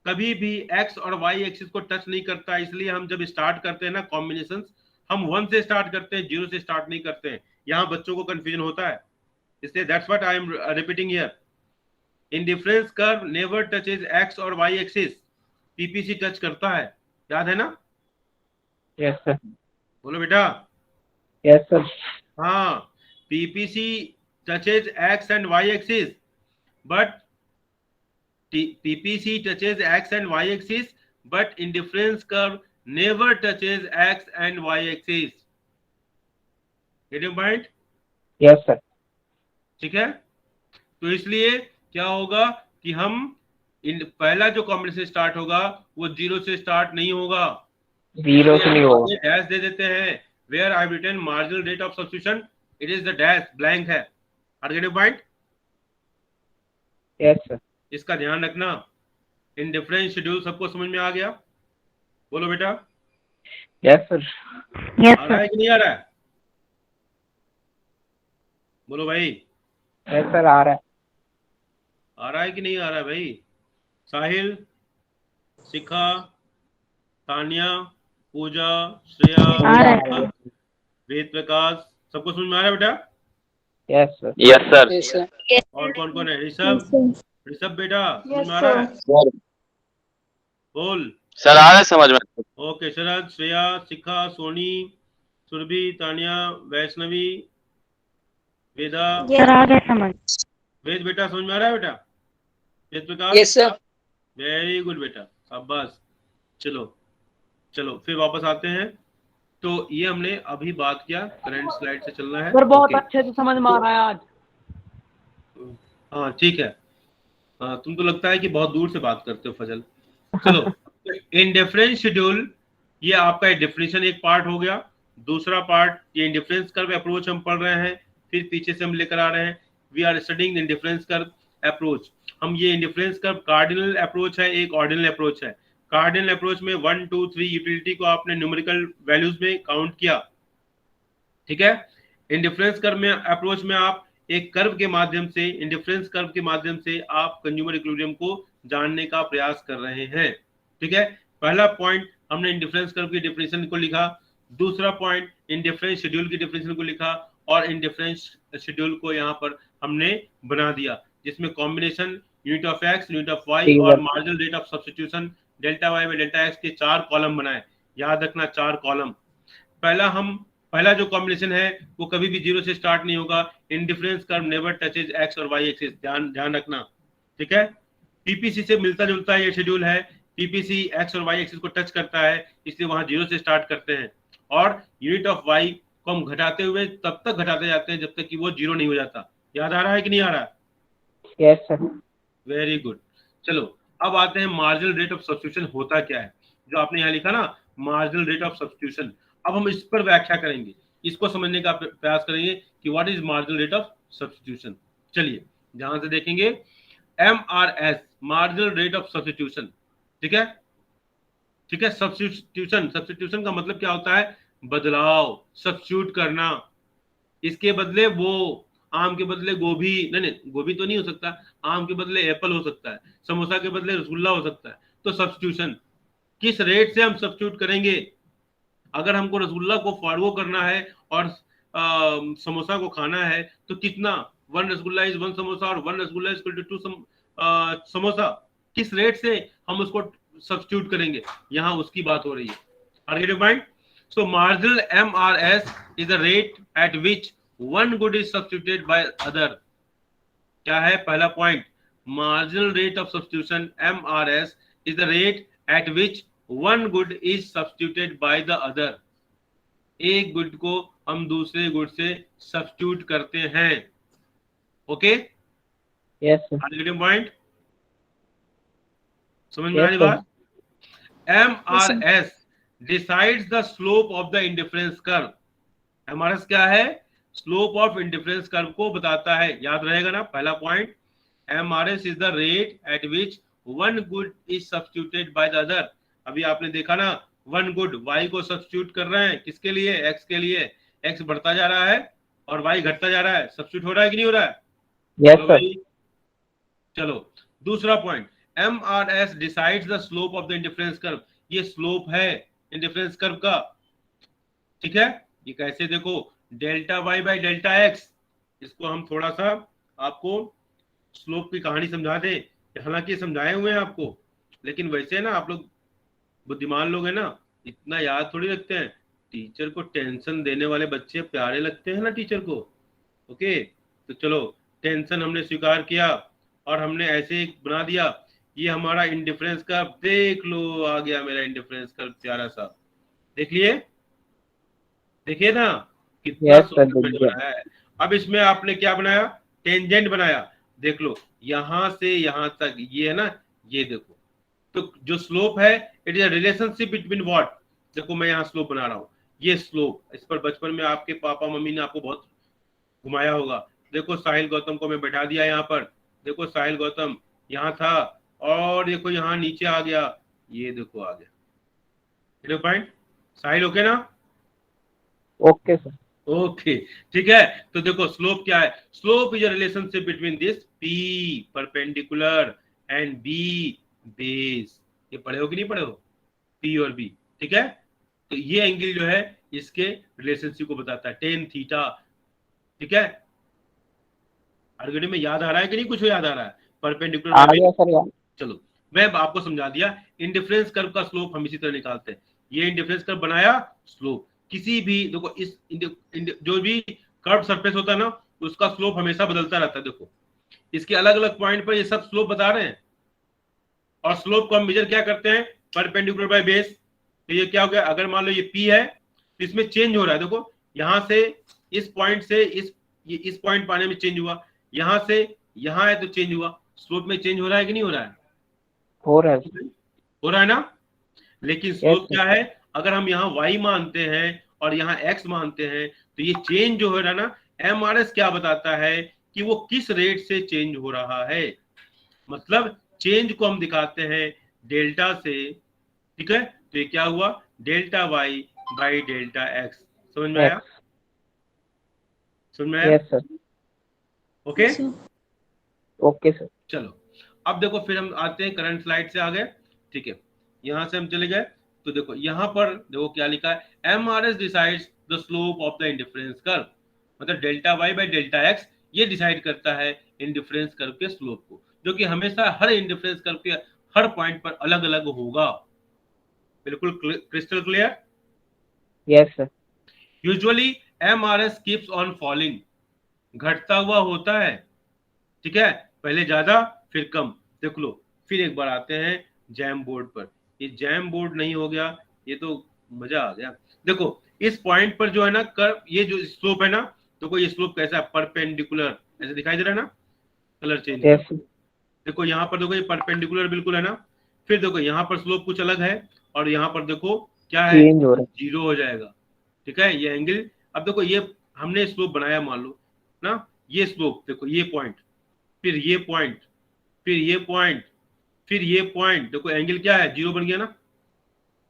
कभी भी एक्स और वाई एक्सिस को टच नहीं करता, इसलिए हम जब स्टार्ट करते हैं ना कॉम्बिनेशन, हम 1 से स्टार्ट करते हैं, 0 से स्टार्ट नहीं करते हैं। यहाँ बच्चों को कंफ्यूजन होता है, इसलिए that's what I am repeating here. In difference curve never touches x और वाई एक्सिस, पीपीसी टच करता है, याद है ना? Yes sir. बोलो बेटा। Yes sir. हाँ, PPC touches X and Y axis, but PPC touches X and Y axis, but indifference curve never touches X and Y axis. Getting point? Yes sir. ठीक है, तो इसलिए क्या होगा कि हम पहला जो कॉम्बिनेशन स्टार्ट होगा वो 0 से स्टार्ट नहीं होगा, 0 से नहीं होगा। डैश दे देते हैं, where I have written marginal rate of substitution, it is the dash, blank है। Are you getting point? Yes sir. इसका ध्यान रखना। इन डिफरेंस शेड्यूल सबको समझ में आ गया? बोलो बेटा। Yes sir. Yes, आ रहा sir. है कि नहीं आ रहा है? बोलो भाई, यस सर आ रहा है। आ रहा है कि नहीं आ रहा है भाई? साहिल, शिखा, तानिया, पूजा, श्रेया, आ रहा है। वेद प्रकाश, सबको समझ में आ रहा है बेटा? Yes sir. Yes sir. Yes sir. और कौन कौन है? Yes, Rishabh, sir. ऋषभ बेटा समझ Yes, में आ रहा है? sir. बोल। सर आ रहा है समझ में। ओके, शरद, श्रेया, शिखा, सोनी, सुरभि, तानिया, वैष्णवी, वेदा, Sir, आ गया समझ। वेद बेटा समझ में आ रहा है बेटा? Ved Prakash, yes sir. Very good बेटा, शाबाश। चलो चलो फिर वापस आते हैं। तो ये हमने अभी बात किया, करंट स्लाइड से चलना है। सर बहुत Okay. अच्छे से समझ में आ रहा है आज। हाँ ठीक है। तुम तो लगता है कि बहुत दूर से बात करते हो फजल। चलो, इंडिफरेंस शेड्यूल, ये आपका डेफिनेशन एक पार्ट हो गया। दूसरा पार्ट ये इंडिफरेंस कर्व अप्रोच हम पढ़ रहे हैं, फिर पीछे से हम लेकर आ रहे हैं, we are studying indifference curve approach. हम ये इंडिफरेंस कर्व कार्डिनल अप्रोच है, एक ऑर्डिनल अप्रोच है। कार्डिनल अप्रोच में 1 2 3 यूटिलिटी को आपने न्यूमेरिकल वैल्यूज में काउंट किया, ठीक है। इंडिफरेंस कर्व में अप्रोच में आप एक कर्व के माध्यम से, इंडिफरेंस कर्व के माध्यम से आप कंज्यूमर इक्विलिब्रियम को जानने का प्रयास कर रहे हैं। ठीक है, पहला पॉइंट हमने इंडिफरेंस कर्व की डेफिनेशन को लिखा, दूसरा पॉइंट इंडिफरेंस शेड्यूल की डेफिनेशन को लिखा, और इंडिफरेंस शेड्यूल को यहाँ पर हमने बना दिया, जिसमें combination unit of X, unit of Y और marginal rate of substitution delta Y by delta X के 4 कॉलम बनाए। याद रखना 4 कॉलम। पहला जो कॉम्बिनेशन है वो कभी भी 0 से स्टार्ट नहीं होगा। Indifference curve never touches x और वाई एक्सिस, ध्यान रखना। ठीक है, पीपीसी से मिलता जुलता ये शेड्यूल है। पीपीसी एक्स और वाई एक्सिस को टच करता है, इसलिए वहां 0 से स्टार्ट करते हैं, और यूनिट ऑफ वाई को हम घटाते हुए तब तक घटाते जाते हैं जब तक कि वो 0 नहीं हो जाता। याद आ रहा है कि नहीं आ रहा है? Yes sir. Very good. चलो अब आते हैं मार्जिनल रेट ऑफ सब्स्टिट्यूशन होता क्या है, जो आपने यहाँ लिखा ना, मार्जिनल रेट ऑफ सब्स्टिट्यूशन। अब हम इस पर व्याख्या करेंगे, इसको समझने का प्रयास करेंगे कि what is marginal rate of substitution. चलिए जहां से देखेंगे, MRS marginal rate of substitution. ठीक है, ठीक है। सब्स्टिट्यूशन का मतलब क्या होता है? बदलाव, सब्स्टिट्यूट करना। इसके बदले वो, आम के बदले गोभी, नहीं गोभी तो नहीं हो सकता, आम के बदले एप्पल हो सकता है, समोसा के बदले रसगुल्ला हो सकता है। तो सब्स्टिट्यूशन किस रेट से हम सब्स्टिट्यूट करेंगे। अगर हमको रसगुल्ला को फॉरगो करना है और समोसा को खाना है तो कितना, 1 रसगुल्ला इज 1 समोसा और 1 rasgulla is equal to 2 samosa. किस रेट से हम उसको सब्स्टिट्यूट करेंगे, यहाँ उसकी बात हो रही है। Are get your point? So marginal MRS is the rate at which one good is substituted by other. क्या है पहला point? Marginal rate of substitution MRS is the rate at which one good is substituted by the other. एक good को हम दूसरे good से substitute करते हैं। Okay, yes sir. पॉइंट समझ में आ रही बात? MRS decides the slope of the indifference curve. MRS क्या है? स्लोप ऑफ इंडिफरेंस कर्व को बताता है। याद रहेगा ना पहला point, MRS is the rate at which one good is substituted by the other. अभी आपने देखा ना, वन गुड y को सब्स्टिट्यूट कर रहे हैं, किसके लिए? x के लिए। x बढ़ता जा रहा है और y घटता जा रहा है, सब्स्टिट्यूट हो रहा है कि नहीं हो रहा है? Yes sir. चलो दूसरा point, MRS decides the slope of the indifference curve. ये स्लोप है इंडिफरेंस कर्व का। ठीक है, ये कैसे देखो, delta Y by delta X. इसको हम थोड़ा सा आपको स्लोप की कहानी समझा दें, हालांकि समझाए हुए हैं आपको, लेकिन वैसे ना आप लोग बुद्धिमान लोग हैं ना, इतना याद थोड़ी रखते हैं। टीचर को टेंशन देने वाले बच्चे प्यारे लगते हैं ना टीचर को। ओके, तो चलो टेंशन हमने स्वीकार किया और हमने ऐसे एक बना दिया। ये हमारा इंडिफरेंस कर्व, देख लो आ गया मेरा इंडिफरेंस कर्व प्यारा सा। देख लिए, देखिए ना कितना सुंदर है। अब इसमें आपने क्या बनाया? टेंजेंट बनाया। देख लो यहां से यहां तक ये है ना, ये देखो। तो जो स्लोप है, it is a relationship between what. देखो मैं यहाँ स्लोप बना रहा हूँ, ये स्लोप, इस पर बचपन में आपके पापा मम्मी ने आपको बहुत घुमाया होगा। देखो साहिल गौतम को मैं बैठा दिया यहाँ पर, देखो साहिल गौतम यहाँ था और देखो यहाँ नीचे आ गया, ये देखो आ गया। पॉइंट साहिल, ओके ना? Okay sir. ओके ठीक है। तो देखो स्लोप क्या है? Slope is a relationship between this P perpendicular and B base. ये पढ़े हो कि नहीं पढ़े हो? P और B, ठीक है। तो ये एंगल जो है इसके रिलेशनशिप को बताता है, टेन थीटा। ठीक है, आर्गुमेंट में याद आ रहा है कि नहीं? कुछ याद आ रहा है? परपेंडिकुलर आ गया सर यार। चलो मैं आपको समझा दिया। इंडिफरेंस कर्व का स्लोप हम इसी तरह निकालते हैं। ये इंडिफरेंस कर्व बनाया, स्लोप किसी भी, देखो इस जो भी कर्व सरफेस होता है ना, उसका स्लोप हमेशा बदलता रहता है। देखो इसके अलग अलग पॉइंट पर ये सब स्लोप बता रहे हैं, और स्लोप को हम मेजर क्या करते हैं? Perpendicular by base. तो ये क्या हो गया? अगर मान लो ये P है तो इसमें चेंज हो रहा है। देखो यहां से इस पॉइंट से इस पॉइंट पाने में चेंज हुआ, यहां से यहां है तो चेंज हुआ। स्लोप में चेंज हो रहा है कि नहीं हो रहा है? हो रहा है ना। लेकिन स्लोप क्या है? अगर हम यहाँ y मानते हैं और यहाँ x मानते हैं तो ये चेंज जो हो रहा है ना, MRS क्या बताता है कि वो किस रेट से चेंज हो रहा है। मतलब चेंज को हम दिखाते हैं डेल्टा से। ठीक है, तो ये क्या हुआ? Delta y by delta x। समझ में आया? समझ में आया? Yes sir, okay okay sir. चलो अब देखो फिर हम आते हैं करंट स्लाइड से आगे, ठीक है, यहां से हम चले गए तो देखो यहाँ पर देखो क्या लिखा है, MRS decides the slope of the indifference curve, मतलब delta Y by delta X ये डिसाइड करता है इंडिफरेंस कर्व के स्लोप को, जो कि हमेशा हर इंडिफरेंस कर्व के हर पॉइंट पर अलग अलग होगा। बिल्कुल crystal clear? Yes sir, usually MRS keeps on falling, घटता हुआ होता है, ठीक है, पहले ज्यादा फिर कम। देख लो फिर एक बार आते हैं जैम बोर्ड पर, ये जैम बोर्ड नहीं हो गया, ये तो मजा आ गया। देखो इस पॉइंट पर जो है ना कर्व, ये जो स्लोप है ना, देखो ये स्लोप कैसा है, परपेंडिकुलर ऐसे दिखाई दे रहा है ना, कलर चेंज यस कर, देखो यहाँ पर देखो ये परपेंडिकुलर बिल्कुल है ना, फिर देखो यहाँ पर स्लोप कुछ अलग है और यहाँ पर देखो क्या है, चेंज हो रहा है। जीरो हो जाएगा, ठीक है, ये एंगल। अब देखो ये हमने स्लोप बनाया मान लो ना, ये स्लोप देखो, ये पॉइंट, फिर ये पॉइंट, फिर ये पॉइंट, फिर ये पॉइंट, देखो एंगल क्या है, जीरो बन गया ना,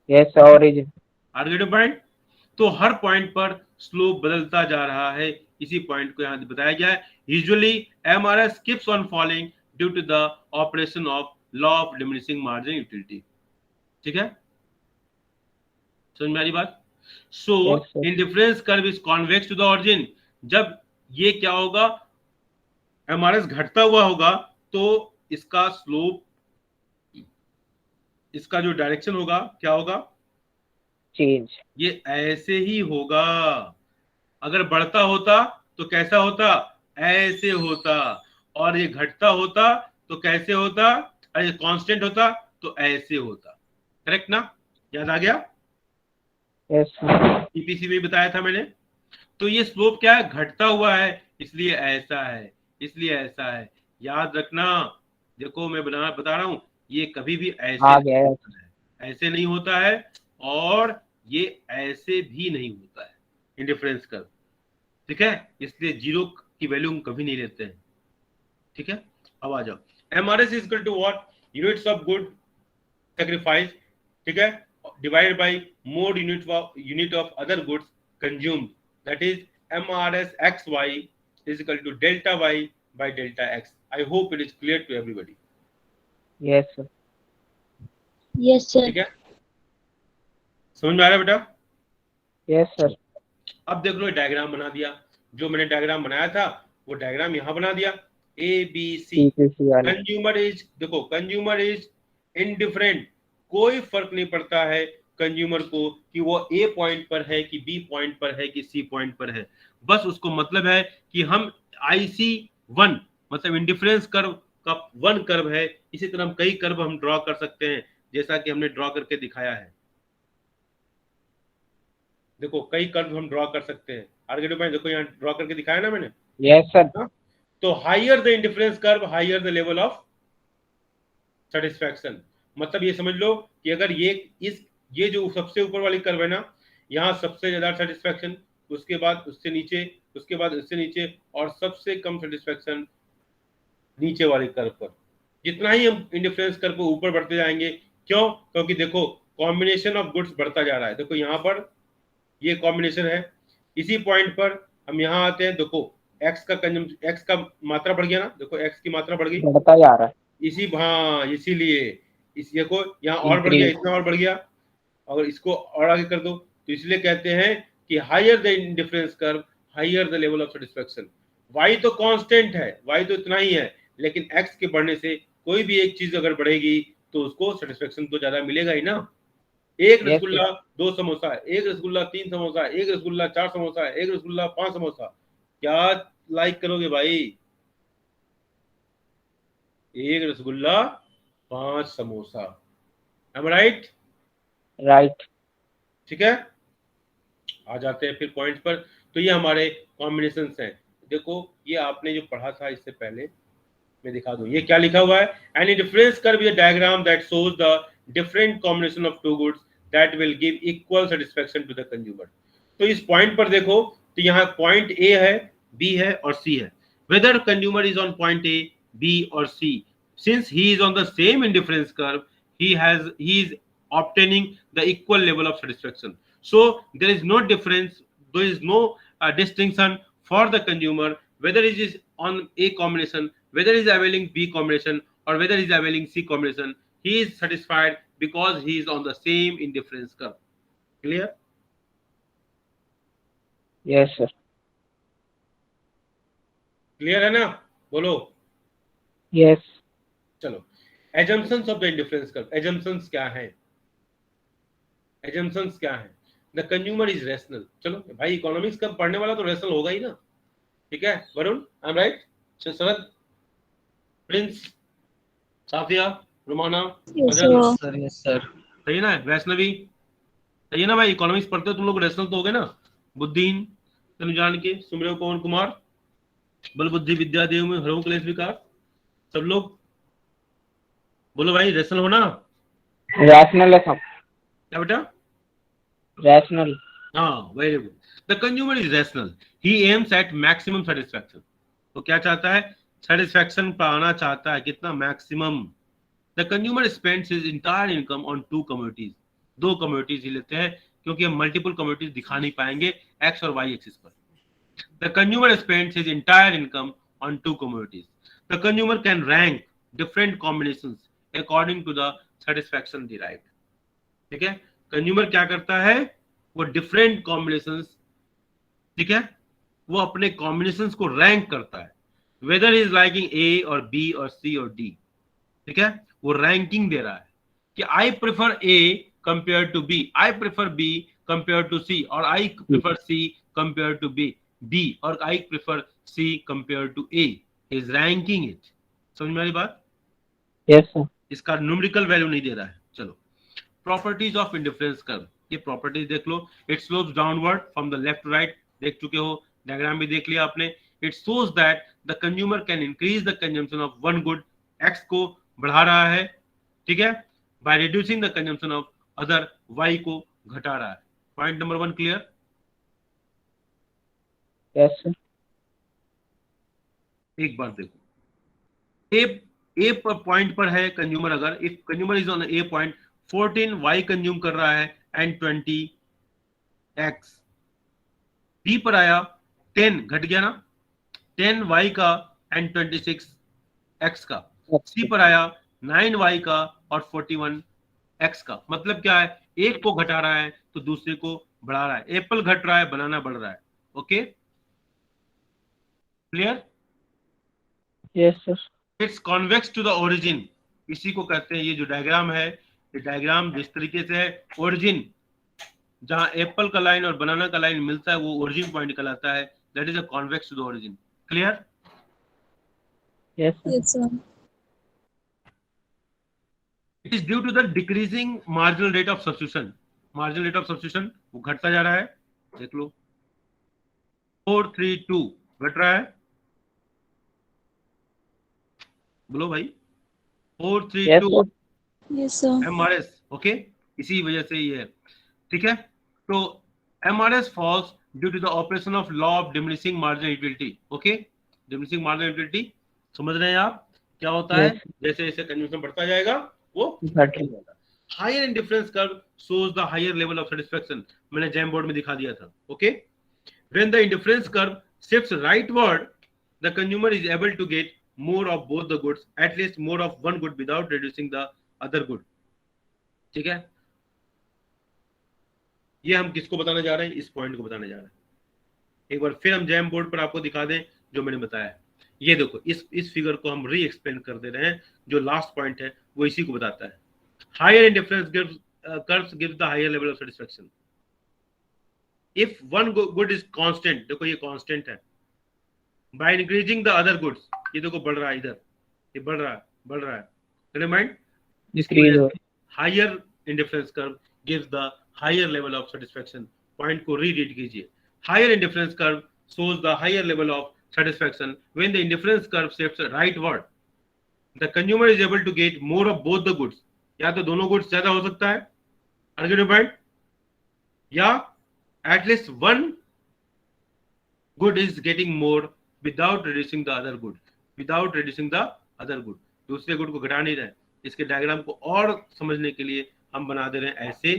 यस सर, ओरिजिन। आर्गेटिव पॉइंट। तो हर पॉइंट पर स्लोप बदलता जा रहा है, इसी पॉइंट को यहाँ बताया गया है। Usually MRS keeps on falling due to the operation of law of diminishing margin utility, ठीक है, समझ में आ रही बात? So Yes, sir. Indifference curve is convex to the origin, जब ये क्या होगा, MRS घटता हुआ होगा तो इसका स्लोप, इसका जो डायरेक्शन होगा क्या होगा, चेंज। ये ऐसे ही होगा। अगर बढ़ता होता तो कैसा होता, ऐसे होता, और ये घटता होता तो कैसे होता, अरे कांस्टेंट होता तो ऐसे होता। करेक्ट ना, याद आ गया? यस सर, टीपीसी में बताया था मैंने। तो ये स्लोप क्या है, घटता हुआ है, इसलिए ऐसा है, इसलिए ऐसा है, याद रखना। देखो मैं बता रहा हूं, ये कभी भी ऐसे आ नहीं गया। होता है, ऐसे नहीं होता है, और ये ऐसे भी नहीं होता है इंडिफरेंस कर्व, ठीक है, इसलिए जीरो की वैल्यू हम कभी नहीं लेते हैं, ठीक है। अब आ जाओ, MRS is equal to what, units of good sacrifice, ठीक है, divided by more unit of other goods consumed, that is MRS XY is equal to delta Y by delta X. I hope it is clear to everybody. Yes sir, Yes, sir. ठीक है, समझ में आ रहा है बेटा? Yes sir. अब देख लो diagram बना दिया, जो मैंने डायग्राम बनाया था वो डायग्राम यहाँ बना दिया, ABC। कंज्यूमर इज, देखो कंज्यूमर इज इनडिफरेंट, कोई फर्क नहीं पड़ता है कंज्यूमर को कि वो A पॉइंट पर है कि B पॉइंट पर है कि C पॉइंट पर है, बस उसको मतलब है कि हम IC1 मतलब इंडिफरेंस कर्व का वन कर्व है, इसी तरह हम कई कर्व हम ड्रॉ कर सकते हैं, जैसा कि हमने ड्रॉ करके दिखाया है। देखो कई कर्व हम ड्रॉ कर सकते हैं, आर्गेटिव पॉइंट देखो यहाँ ड्रॉ करके दिखाया ना मैंने। Yes sir. तो higher the indifference curve higher the level of satisfaction, मतलब ये समझ लो कि अगर ये जो सबसे ऊपर वाली कर्व है ना, यहाँ सबसे ज्यादा सेटिस्फैक्शन, उसके बाद उससे नीचे, उसके बाद उससे नीचे, और सबसे कम सेटिस्फैक्शन नीचे वाली कर्व पर। जितना ही हम इंडिफरेंस कर्व को ऊपर बढ़ते जाएंगे, क्यों, क्योंकि देखो कॉम्बिनेशन ऑफ गुड्स बढ़ता जा रहा है। देखो यहाँ पर ये कॉम्बिनेशन है, इसी पॉइंट पर हम यहाँ आते हैं, देखो एक्स का मात्रा बढ़ गया ना, देखो एक्स की मात्रा बढ़ गई, बढ़ता जा रहा है। हाँ इसीलिए इस देखो यहाँ और बढ़ गया, इसमें और बढ़ गया, अगर इसको और आगे कर दो तो इसलिए कहते हैं कि higher the indifference curve higher the level of satisfaction. Y तो कांस्टेंट है, वाई तो इतना ही है, लेकिन एक्स के बढ़ने से कोई भी एक चीज अगर बढ़ेगी तो उसको सेटिस्फैक्शन तो ज्यादा मिलेगा ही ना। एक रसगुल्ला 2 समोसा, एक रसगुल्ला 3 समोसा, एक रसगुल्ला 4 समोसा, एक रसगुल्ला 5 समोसा, क्या लाइक करोगे भाई? एक rasgulla 5 samosa, am I right? Right. ठीक है, आ जाते हैं फिर पॉइंट्स पर। तो ये हमारे कॉम्बिनेशंस हैं। देखो ये आपने जो पढ़ा था इससे पहले, मैं दिखा दूं ये क्या लिखा हुआ है, indifference curve is a diagram that shows the different combination of two goods that will give equal satisfaction to the consumer. तो इस पॉइंट पर देखो, तो यहाँ पॉइंट ए है, बी है और सी है, whether consumer is on point A, B और C, since he is on the same indifference curve, he is obtaining the equal level of satisfaction. So there is no difference, there is no distinction for the consumer whether it is on A combination, whether it is availing B combination, or whether it is availing C combination, he is satisfied because he is on the same indifference curve. Clear? Yes, sir. Clear है ना? बोलो. Yes. चलो, assumptions of the indifference curve. Assumptions क्या है? Assumptions क्या है? The consumer is rational. चलो भाई, इकोनॉमिक्स का पढ़ने वाला तो रेशनल होगा ही ना. ठीक है Varun, I am right? Sharad, Prince, Safia, Rumana, Yes, अजल, sir. सही है ना? वैष्णवी, सही है ना भाई? इकोनॉमिक्स पढ़ते हो तुम लोग, रेशनल तो हो गए ना. बुद्धिहीन, तनुजान के, सुमरेव, पवन कुमार, बल बुद्धि विद्या देव में हरों क्लेश विकार, सब लोग बोलो भाई, रेशनल होना. Rational है सब. क्या बेटा? Rational. हाँ, very good. The consumer is rational. He aims at maximum satisfaction. तो क्या चाहता है? सेटिस्फैक्शन पाना चाहता है. कितना? Maximum. The consumer spends his entire income on two commodities. दो कमोडिटीज ही लेते हैं क्योंकि हम मल्टीपल कमोडिटीज दिखा नहीं पाएंगे एक्स और वाई एक्सिस पर. The consumer spends his entire income on two commodities. The consumer can rank different combinations according to the satisfaction derived. ठीक है, कंज्यूमर क्या करता है? वो डिफरेंट कॉम्बिनेशंस, ठीक है, वो अपने कॉम्बिनेशंस को रैंक करता है. वेदर इज लाइकिंग ए और बी और सी और डी. ठीक है, वो रैंकिंग दे रहा है कि I prefer A compare to B, I prefer B compare to C, और I prefer C compare to B, और I prefer C compare to A. Is ranking it. समझ में आ रही बात? Yes, sir. इसका न्यूमेरिकल वैल्यू नहीं दे रहा है. चलो, प्रॉपर्टीज ऑफ इंडिफरेंस कर्व. ये प्रॉपर्टीज देख लो. It slopes downward from the left to right. देख चुके हो, डायग्राम भी देख लिया आपने. It shows that the consumer can increase the consumption of one good. X को बढ़ा रहा है, ठीक है, by reducing the consumption of other. Y को घटा रहा है. Point number 1 clear? Yes, sir. एक बार देखो, ए पर पॉइंट पर है कंज्यूमर. अगर if consumer is on a point, 14 Y consume कर रहा है एंड 20 एक्स. बी पर आया, 10 घट गया ना, 10 वाई का एंड 26 एक्स का. सी पर आया 9 वाई का और 41 एक्स का. मतलब क्या है? एक को घटा रहा है तो दूसरे को बढ़ा रहा है. एप्पल घट रहा है, बनाना बढ़ रहा है. Okay, clear? Yes, sir. It's convex to the origin. इसी को कहते हैं, ये जो डायग्राम है, ये डायग्राम जिस तरीके से है, ओरिजिन, जहां एप्पल का लाइन और बनाना का लाइन मिलता है, वो ओरिजिन पॉइंट कहलाता है. That is a convex to the origin. Clear? Yes, sir. Yes, sir. It is due to the decreasing marginal rate of substitution. Marginal rate of substitution वो घटता जा रहा है. देख लो, 432 घट रहा है. बोलो भाई, 432 Yes, sir. Yes, sir. MRS. Okay, इसी वजह से ये है. ठीक है, तो MRS falls due to the operation of law of diminishing marginal utility. Okay, diminishing marginal utility समझ रहे हैं आप? क्या होता है? Yes. जैसे जैसे कंज्यूमशन बढ़ता जाएगा वो Better. Higher indifference curve shows the higher level of satisfaction. मैंने जैम बोर्ड में दिखा दिया था. Okay, when the indifference curve shifts rightward, the consumer is able to get more of both the goods, at least more of one good without reducing the other good. ठीक है, ये हम किसको बताने जा रहे हैं? इस पॉइंट को बताने जा रहे हैं. एक बार फिर हम जैम बोर्ड पर आपको दिखा दें जो मैंने बताया. ये देखो, इस फिगर को हम री एक्सप्लेन कर दे रहे हैं. जो लास्ट पॉइंट है वो इसी को बताता है. Higher indifference curves gives the higher level of satisfaction. If one good is constant, देखो ये कांस्टेंट है, by increasing the other goods, ये देखो बढ़ रहा है, इधर ये बढ़ रहा है. चलिए माइंड, Decrease हो. Higher indifference curve gives the higher level of satisfaction. Point को रीड कीजिए. Higher indifference curve shows the higher level of satisfaction when the indifference curve shifts rightward. The consumer is able to get more of both the goods. या तो दोनों goods ज्यादा हो सकता है, argument point, या at least one good is getting more without reducing the other good. Without reducing the other good. दूसरे good को घटा नहीं रहे. इसके डायग्राम को और समझने के लिए हम बना दे रहे हैं ऐसे.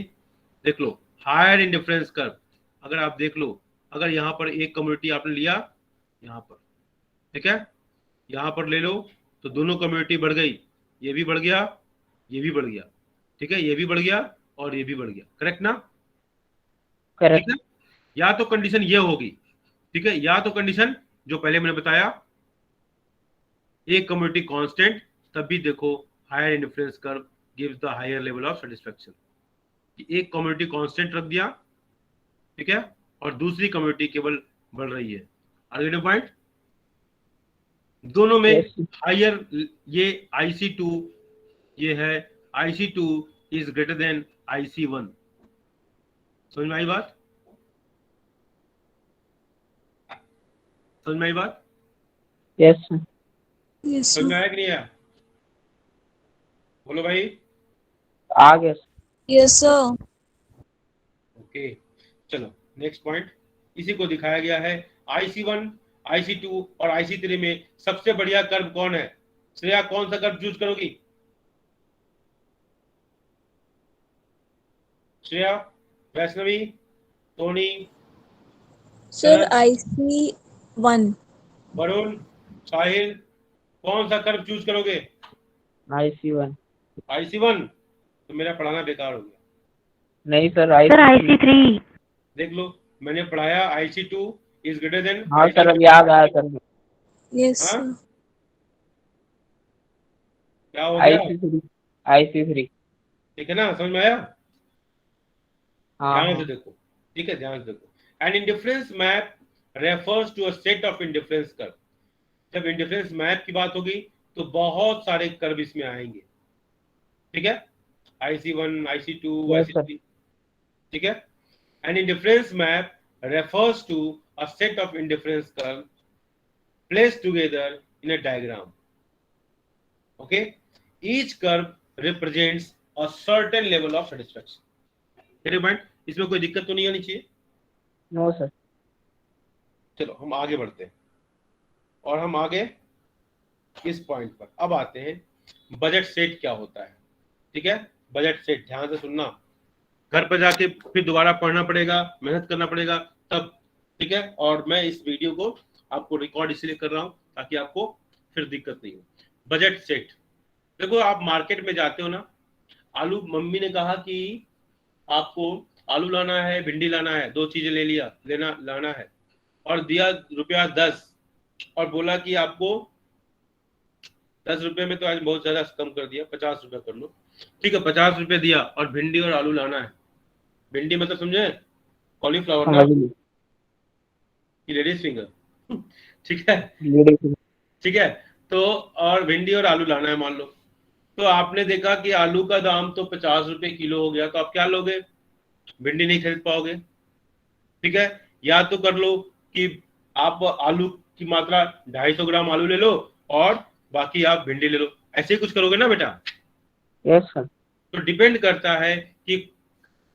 देख लो, हायर इंडिफरेंस कर्व. अगर आप देख लो, अगर यहाँ पर एक कम्युनिटी आपने लिया यहाँ पर, ठीक है, यहाँ पर ले लो तो दोनों कम्युनिटी बढ़ गई, ये भी बढ़ गया, ये भी बढ़ गया, ठीक है, ये भी बढ़ गया और ये भी बढ़ गया, करेक्ट ना? करेक्ट। ठीक है, या तो कंडीशन ये होगी, ठीक है, या तो कंडीशन जो पहले मैंने बताया, एक कम्युनिटी कांस्टेंट, तब भी देखो higher indifference curve gives the higher level of satisfaction. एक कम्युनिटी कांस्टेंट रख दिया, ठीक है, और दूसरी कम्युनिटी केवल बढ़ रही है, आर यू गेटिंग पॉइंट? दोनों में Yes, sir. हायर, ये IC2 ये है, IC2 is greater than IC1। समझ में आई बात? समझ में आई बात? Yes, sir. Yes, समझ में sir. आया कि नहीं आया? बोलो भाई। आ गया sir. Yes, sir. ओके, चलो नेक्स्ट पॉइंट, इसी को दिखाया गया है। IC1, IC2 और IC3 में सबसे बढ़िया कर्व कौन है? श्रेया कौन सा कर्व चूज करोगी? श्रेया, वैष्णवी, टोनी, Sir, शरद, IC1. वरुण, साहिल, कौन सा कर्व चूज करोगे? IC1. IC1? तो मेरा पढ़ाना बेकार हो गया। नहीं सर, सर IC3। देख लो, मैंने पढ़ाया IC2 इज ग्रेटर देन। हाँ सर, अब याद आया सर। Yes, हाँ? sir. क्या हो गया? IC3. IC3. ठीक है ना, समझ में आया? हाँ ध्यान से हाँ. देखो, ठीक है, ध्यान से देखो। An indifference map refers to a set of indifference curve. जब इंडिफरेंस मैप की बात होगी तो बहुत सारे कर्व इसमें आएंगे, ठीक है, IC1, IC2, Yes, sir. IC3, ठीक है। An indifference map refers to a set of indifference curve placed together in a diagram. Okay, each curve represents a certain level of satisfaction. मेरे पॉइंट, इसमें कोई दिक्कत तो नहीं आनी चाहिए। No sir. चलो हम आगे बढ़ते हैं, और हम आगे इस पॉइंट पर अब आते हैं, बजट सेट क्या होता है, ठीक है। बजट सेट ध्यान से सुनना, घर पर जाके फिर दोबारा पढ़ना पड़ेगा, मेहनत करना पड़ेगा तब, ठीक है। और मैं इस वीडियो को आपको रिकॉर्ड इसलिए कर रहा हूं ताकि आपको फिर दिक्कत नहीं हो। बजट सेट, देखो आप मार्केट में जाते हो ना, आलू, मम्मी ने कहा कि आपको आलू लाना है, भिंडी लाना है, दो चीजें ले लिया, लाना है, और दिया ₹10 और बोला कि आपको 10 रुपए में तो आज बहुत ज्यादा कम कर दिया, 50 रुपए कर लो, ठीक है, 50 रुपए दिया और भिंडी और आलू लाना है। भिंडी मतलब समझे, कॉलीफ्लावर ना, समझ ली. लेडीज फिंगर, ठीक है, लेडीज. ठीक है। तो और भिंडी और आलू लाना है मान लो, तो आपने देखा कि आलू का दाम तो 50 रुपए किलो हो गया, तो आप क्या लोगे? भिंडी नहीं खरीद पाओगे, ठीक है। या तो कर लो कि आप आलू की मात्रा 250 ग्राम आलू ले लो और बाकी आप भिंडी ले लो, ऐसे ही कुछ करोगे ना बेटा। Yes sir. तो डिपेंड करता है कि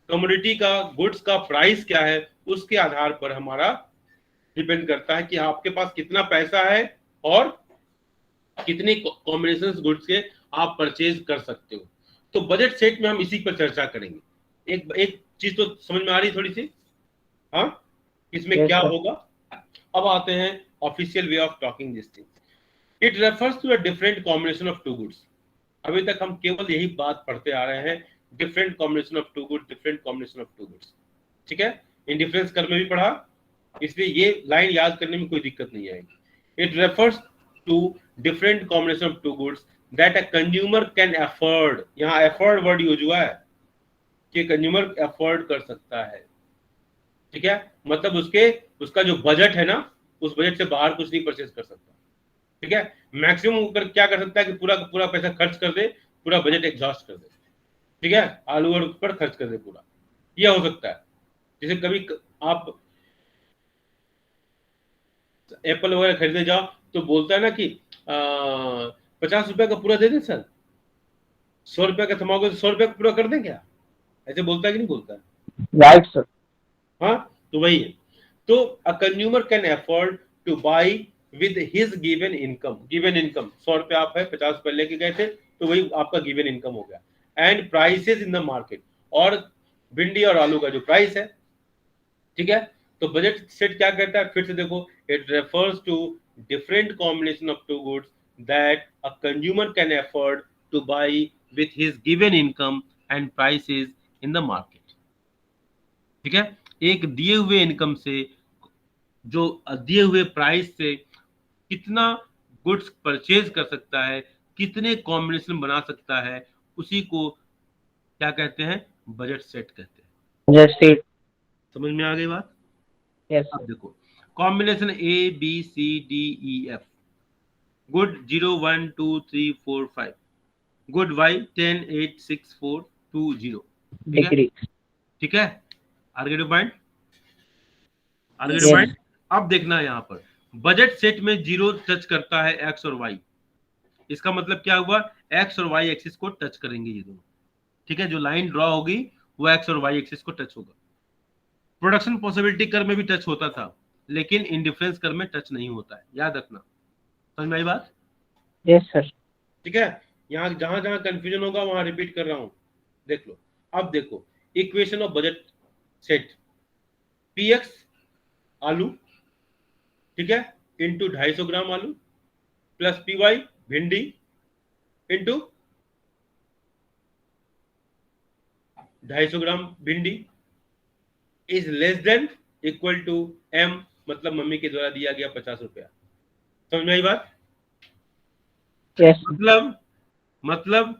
कमोडिटी का, गुड्स का प्राइस क्या है, उसके आधार पर हमारा डिपेंड करता है कि आपके पास कितना पैसा है और कितने कॉम्बिनेशन गुड्स के आप परचेज कर सकते हो। तो बजट सेट में हम इसी पर चर्चा करेंगे। एक चीज तो समझ में आ रही थोड़ी सी, हाँ, इसमें Yes, क्या sir. होगा। अब आते हैं official way of talking this thing. It refers to a different combination of two goods. अभी तक हम केवल यही बात पढ़ते आ रहे हैं, different combination of two goods, different combination of two goods, ठीक है। इंडिफरेंस कर में भी पढ़ा, इसलिए ये लाइन याद करने में कोई दिक्कत नहीं आएगी। It refers to different combination of two goods that a consumer can afford. यहाँ अफोर्ड वर्ड यूज हुआ है कि कंज्यूमर अफोर्ड कर सकता है, ठीक है, मतलब उसका जो बजट है ना, उस बजट से बाहर कुछ नहीं परचेज कर सकता, ठीक है। मैक्सिमम ऊपर क्या कर सकता है कि पूरा पूरा पैसा खर्च कर दे, पूरा बजट एग्जॉस्ट कर दे, ठीक है, आलू और पर खर्च कर दे पूरा, यह हो सकता है। जैसे कभी आप एप्पल वगैरह खरीदने जाओ तो बोलता है ना कि 50 रुपए का पूरा दे दे सर, 100 रुपए का थमाओगे तो 100 रुपए का पूरा कर दें क्या, ऐसे बोलता है कि नहीं बोलता है? Right sir. हाँ, तो वही है। तो अ consumer can afford to by with his given income. Given income 100 रुपए आप है, 50 रुपए लेके गए थे, तो वही आपका गिवन इनकम हो गया। And prices in the market, और भिंडी और आलू का जो प्राइस है, ठीक है, तो बजट सेट क्या कहता है, फिर से देखो, it refers to different combination of two goods that a consumer can afford to buy with his given income and prices in the market. ठीक है, एक दिए हुए इनकम से, जो दिए हुए प्राइस से कितना गुड्स परचेज कर सकता है, कितने कॉम्बिनेशन बना सकता है, उसी को क्या कहते हैं, बजट सेट कहते हैं। Just it. समझ में आ गई बात? यस अब देखो, combination A B C D E F, good 0 1 2 3 4 5, good Y 10 8 6 4 2 0। ठीक है, डिग्री। ठीक है, आर्गेटिव पॉइंट, आर्गेटिव Yes. पॉइंट। अब देखना यहाँ पर बजट सेट में जीरो टच करता है एक्स और वाई, इसका मतलब क्या हुआ, एक्स और वाई एक्सिस को टच करेंगे ये दोनों। ठीक है, जो लाइन ड्रॉ होगी वो एक्स और वाई एक्सिस को टच होगा। प्रोडक्शन पॉसिबिलिटी कर में भी टच होता था, लेकिन इंडिफरेंस कर में टच नहीं होता है, याद रखना। समझ में आई बात? Yes sir. ठीक है, यहाँ जहां जहां कंफ्यूजन होगा वहां रिपीट कर रहा हूं, देख लो। अब देखो, equation of budget set, P X आलू, ठीक है, इंटू 250 ग्राम आलू प्लस पीवाई भिंडी इंटू 250 ग्राम भिंडी is less than equal to M, मतलब मम्मी के द्वारा दिया गया 50 रुपया। समझ में आई बात? यस। मतलब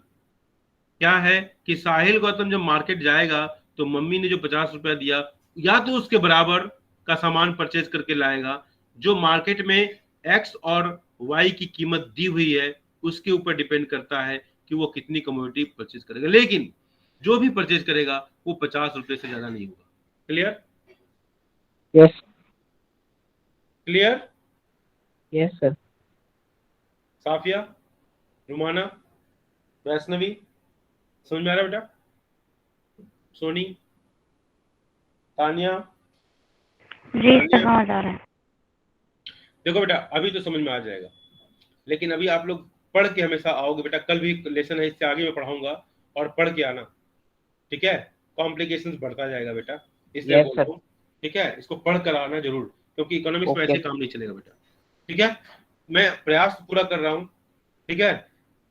क्या है कि साहिल गौतम जब मार्केट जाएगा तो मम्मी ने जो 50 रुपया दिया, या तो उसके बराबर का सामान परचेज करके लाएगा, जो मार्केट में एक्स और वाई की कीमत दी हुई है उसके ऊपर डिपेंड करता है कि वो कितनी कमोडिटी परचेज करेगा, लेकिन जो भी परचेज करेगा वो 50 रुपए से ज्यादा नहीं होगा। Clear? Yes. Clear? Yes sir. Safia, रुमाना, वैष्णवी, समझ में आ रहा है बेटा? सोनी, तानिया, जी सर समझ आ रहा है। देखो बेटा, अभी तो समझ में आ जाएगा, लेकिन अभी आप लोग पढ़ के हमेशा आओगे बेटा। कल भी लेसन है, इससे आगे मैं पढ़ाऊंगा, और पढ़ के आना। ठीक है, कॉम्प्लिकेशंस बढ़ता जाएगा बेटा, इसलिए Yes, बोलता sir. हूँ। ठीक है, इसको पढ़ कर आना जरूर, क्योंकि इकोनॉमिक्स में Okay. ऐसे काम नहीं चलेगा बेटा। ठीक है, मैं प्रयास पूरा कर रहा हूँ। ठीक है,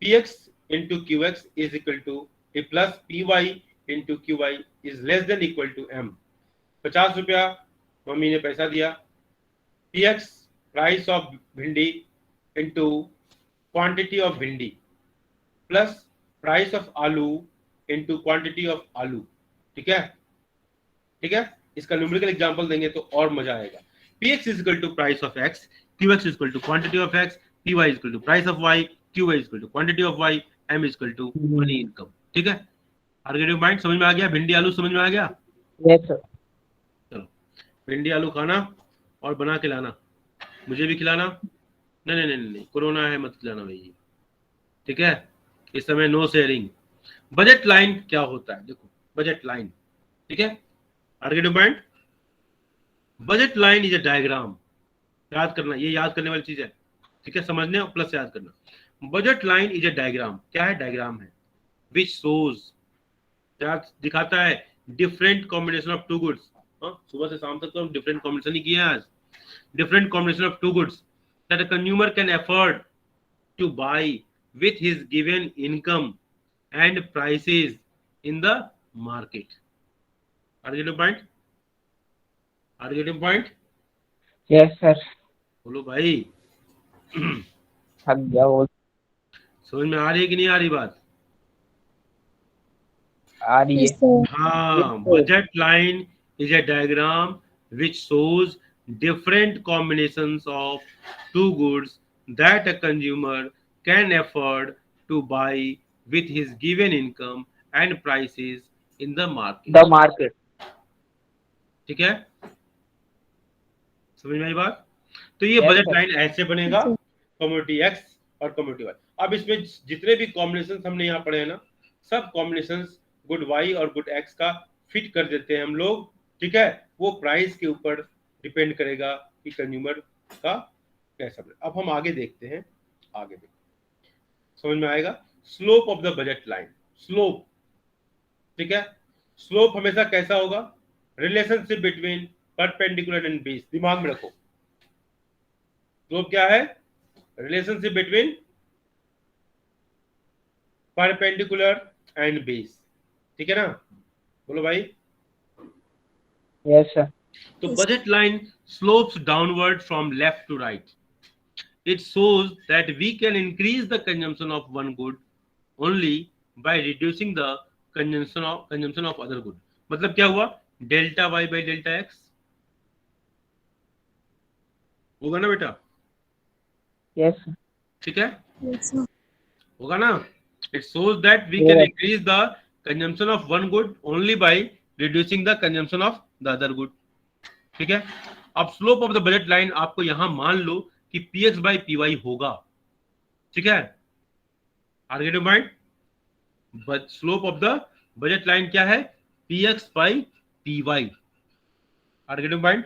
P X into Q X is equal to plus P Y into Q Y is less than equal to M. 50 रुपया मम्मी ने पैसा दिया, पी एक्स प्राइस ऑफ भिंडी इंटू क्वांटिटी ऑफ भिंडी प्लस प्राइस ऑफ आलू into quantity of आलू। ठीक है, ठीक है, इसका न्यूमेरिकल एग्जांपल देंगे तो और मजा आएगा। px is equal to price of x, qx is equal to quantity of x, py is equal to price of y, qy is equal to quantity of y, m is equal to money income. ठीक है, आर्गेटिव point समझ में आ गया? भिंडी आलू समझ में आ गया? Yes, sir. चलो, भिंडी आलू खाना और बना के लाना, मुझे भी खिलाना। नहीं नहीं नहीं नहीं, कोरोना है, मत खिलाना भाई। ठीक है, इस समय नो शेयरिंग। बजट लाइन क्या होता है, देखो बजट लाइन। ठीक है, आर्गेटिव point, budget line is a diagram, याद करना, ये याद करने वाली चीज है। ठीक है, समझने और प्लस याद करना। Budget line is a diagram, क्या है? डायग्राम है, विच शोज, क्या दिखाता है? Different combination of two goods. सुबह से शाम तक तो हम डिफरेंट कॉम्बिनेशन ही किए हैं आज। Different combination of two goods that a consumer can afford to buy with his given income and prices in the market. Are you getting point? Are you getting point? Yes, sir. बोलो भाई। थक गया वो। समझ में आ रही है कि नहीं आ रही बात? आ रही Yes, है। sir. हाँ, budget line is a diagram which shows different combinations of two goods that a consumer can afford to buy with his given income and prices in the market. The market. ठीक है, समझ में आई बात? तो ये Yes, budget sir. Line ऐसे बनेगा, Yes, commodity x और कमोडिटी वाई। अब इसमें जितने भी कॉम्बिनेशन हमने यहाँ पढ़े हैं ना, सब कॉम्बिनेशन गुड वाई और गुड एक्स का फिट कर देते हैं हम लोग। ठीक है, वो प्राइस के ऊपर डिपेंड करेगा कि कंज्यूमर का कैसा। अब हम आगे देखते हैं, आगे देखते हैं, समझ में आएगा। Slope of the budget line, slope. ठीक है, स्लोप हमेशा कैसा होगा? Relationship between perpendicular and base, दिमाग में रखो। स्लोप क्या है? Relationship between perpendicular and base, ठीक है ना? बोलो भाई। Yes, sir. तो budget line slopes downward from left to right. It shows that we can increase the consumption of one good only by reducing the consumption of other good. मतलब क्या हुआ? Delta Y by delta X होगा ना बेटा? Yes, sir. ठीक है, Yes, sir. होगा ना? It shows that we can Yes. increase the consumption of one good only by reducing the consumption of the other good. ठीक है, अब slope of the budget line आपको यहां मान लो कि P X by P Y होगा, ठीक है? Are get mind? But slope of the budget line क्या है? P X by P Y. Are get mind?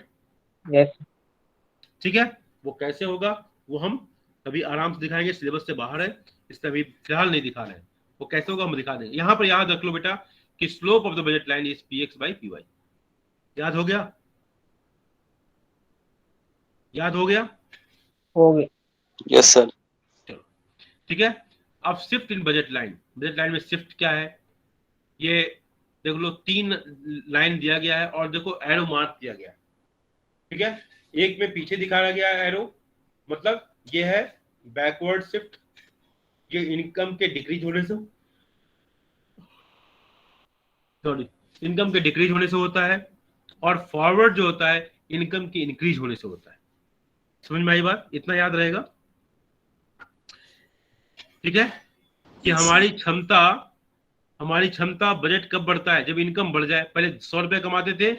Yes, sir. ठीक है, वो कैसे होगा वो हम कभी आराम से दिखाएंगे, सिलेबस से बाहर है, इससे अभी फिलहाल नहीं दिखा रहे हैं। वो कैसे होगा हम दिखा देंगे। यहां पर याद रख लो बेटा कि slope of the budget line is P X by P Y. याद हो गया? याद हो गया? हो गया। Yes sir. चलो ठीक है, अब shift in budget line. Budget line में शिफ्ट क्या है? ये देख लो, 3 लाइन दिया गया है और देखो एरो मार्क किया गया है, ठीक है? एक में पीछे दिखाया गया है एरो, मतलब ये है बैकवर्ड शिफ्ट, ये इनकम के डिक्रीज होने से, सॉरी, इनकम के डिक्रीज होने से होता है, और फॉरवर्ड जो होता है इनकम के इंक्रीज होने से होता है। समझ में आई बात? इतना याद रहेगा, ठीक है? कि हमारी क्षमता बजट कब बढ़ता है? जब इनकम बढ़ जाए। पहले 100 रुपए कमाते थे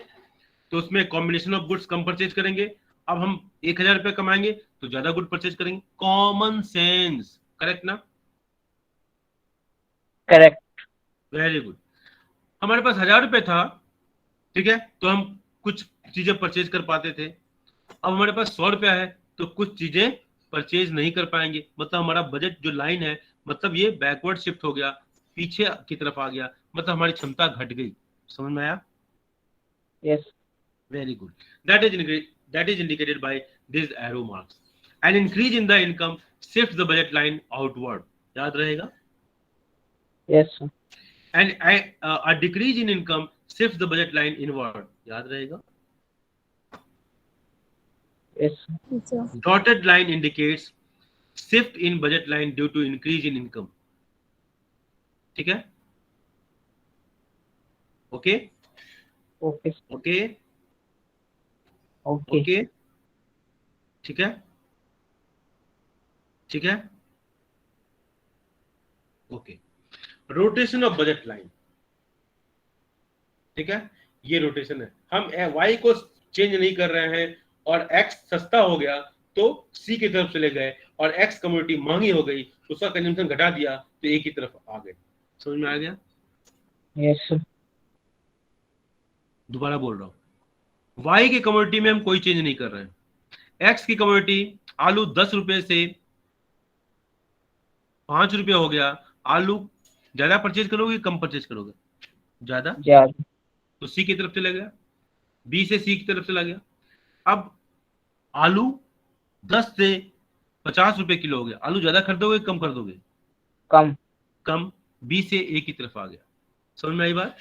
तो उसमें combination of goods come purchase करेंगे, अब हम 1000 रुपए कमाएंगे तो ज्यादा गुड परचेज करेंगे। कॉमन सेंस, करेक्ट ना? करेक्ट। Very good. हमारे पास 1000 रुपए था, ठीक है, तो हम कुछ चीजें परचेज कर पाते थे। अब हमारे पास 100 रुपया है तो कुछ चीजें परचेज नहीं कर पाएंगे, मतलब हमारा बजट जो लाइन है, मतलब ये बैकवर्ड शिफ्ट हो गया, पीछे की तरफ आ गया, मतलब हमारी क्षमता घट गई। समझ में आया? Yes. Very good. That is indicated by these arrow marks. An increase in the income shifts the budget line outward. याद रहेगा? Yes sir. And a decrease in income shifts the budget line inward. याद रहेगा? Yes Yes, sir. Dotted line indicates shift in budget line due to increase in income. ठीक है? Okay? Okay Okay? Okay Okay? ठीक है? ठीक है? Okay. Rotation of budget line, ठीक है, ये रोटेशन है। हम y को चेंज नहीं कर रहे हैं और x सस्ता हो गया तो c की तरफ चले गए, और x कमोडिटी महंगी हो गई तो उसका कंजम्पशन घटा दिया तो a की तरफ आ गए। समझ में आ गया? Yes sir. दोबारा बोल रहा हूं, y की कमोडिटी में हम कोई चेंज नहीं कर रहे हैं। x की कमोडिटी आलू 10 रुपए से 5 रुपए हो गया। आलू ज्यादा परचेज करोगे कम परचेज करोगे? ज्यादा, ज्यादा। तो सी की तरफ चला गया, बी से सी की तरफ चला गया। अब आलू 10 से 50 रुपए किलो हो गया। आलू ज्यादा खरीदोगे कम कर दोगे? कम। कम, बी से ए की तरफ आ गया। समझ में आई बात?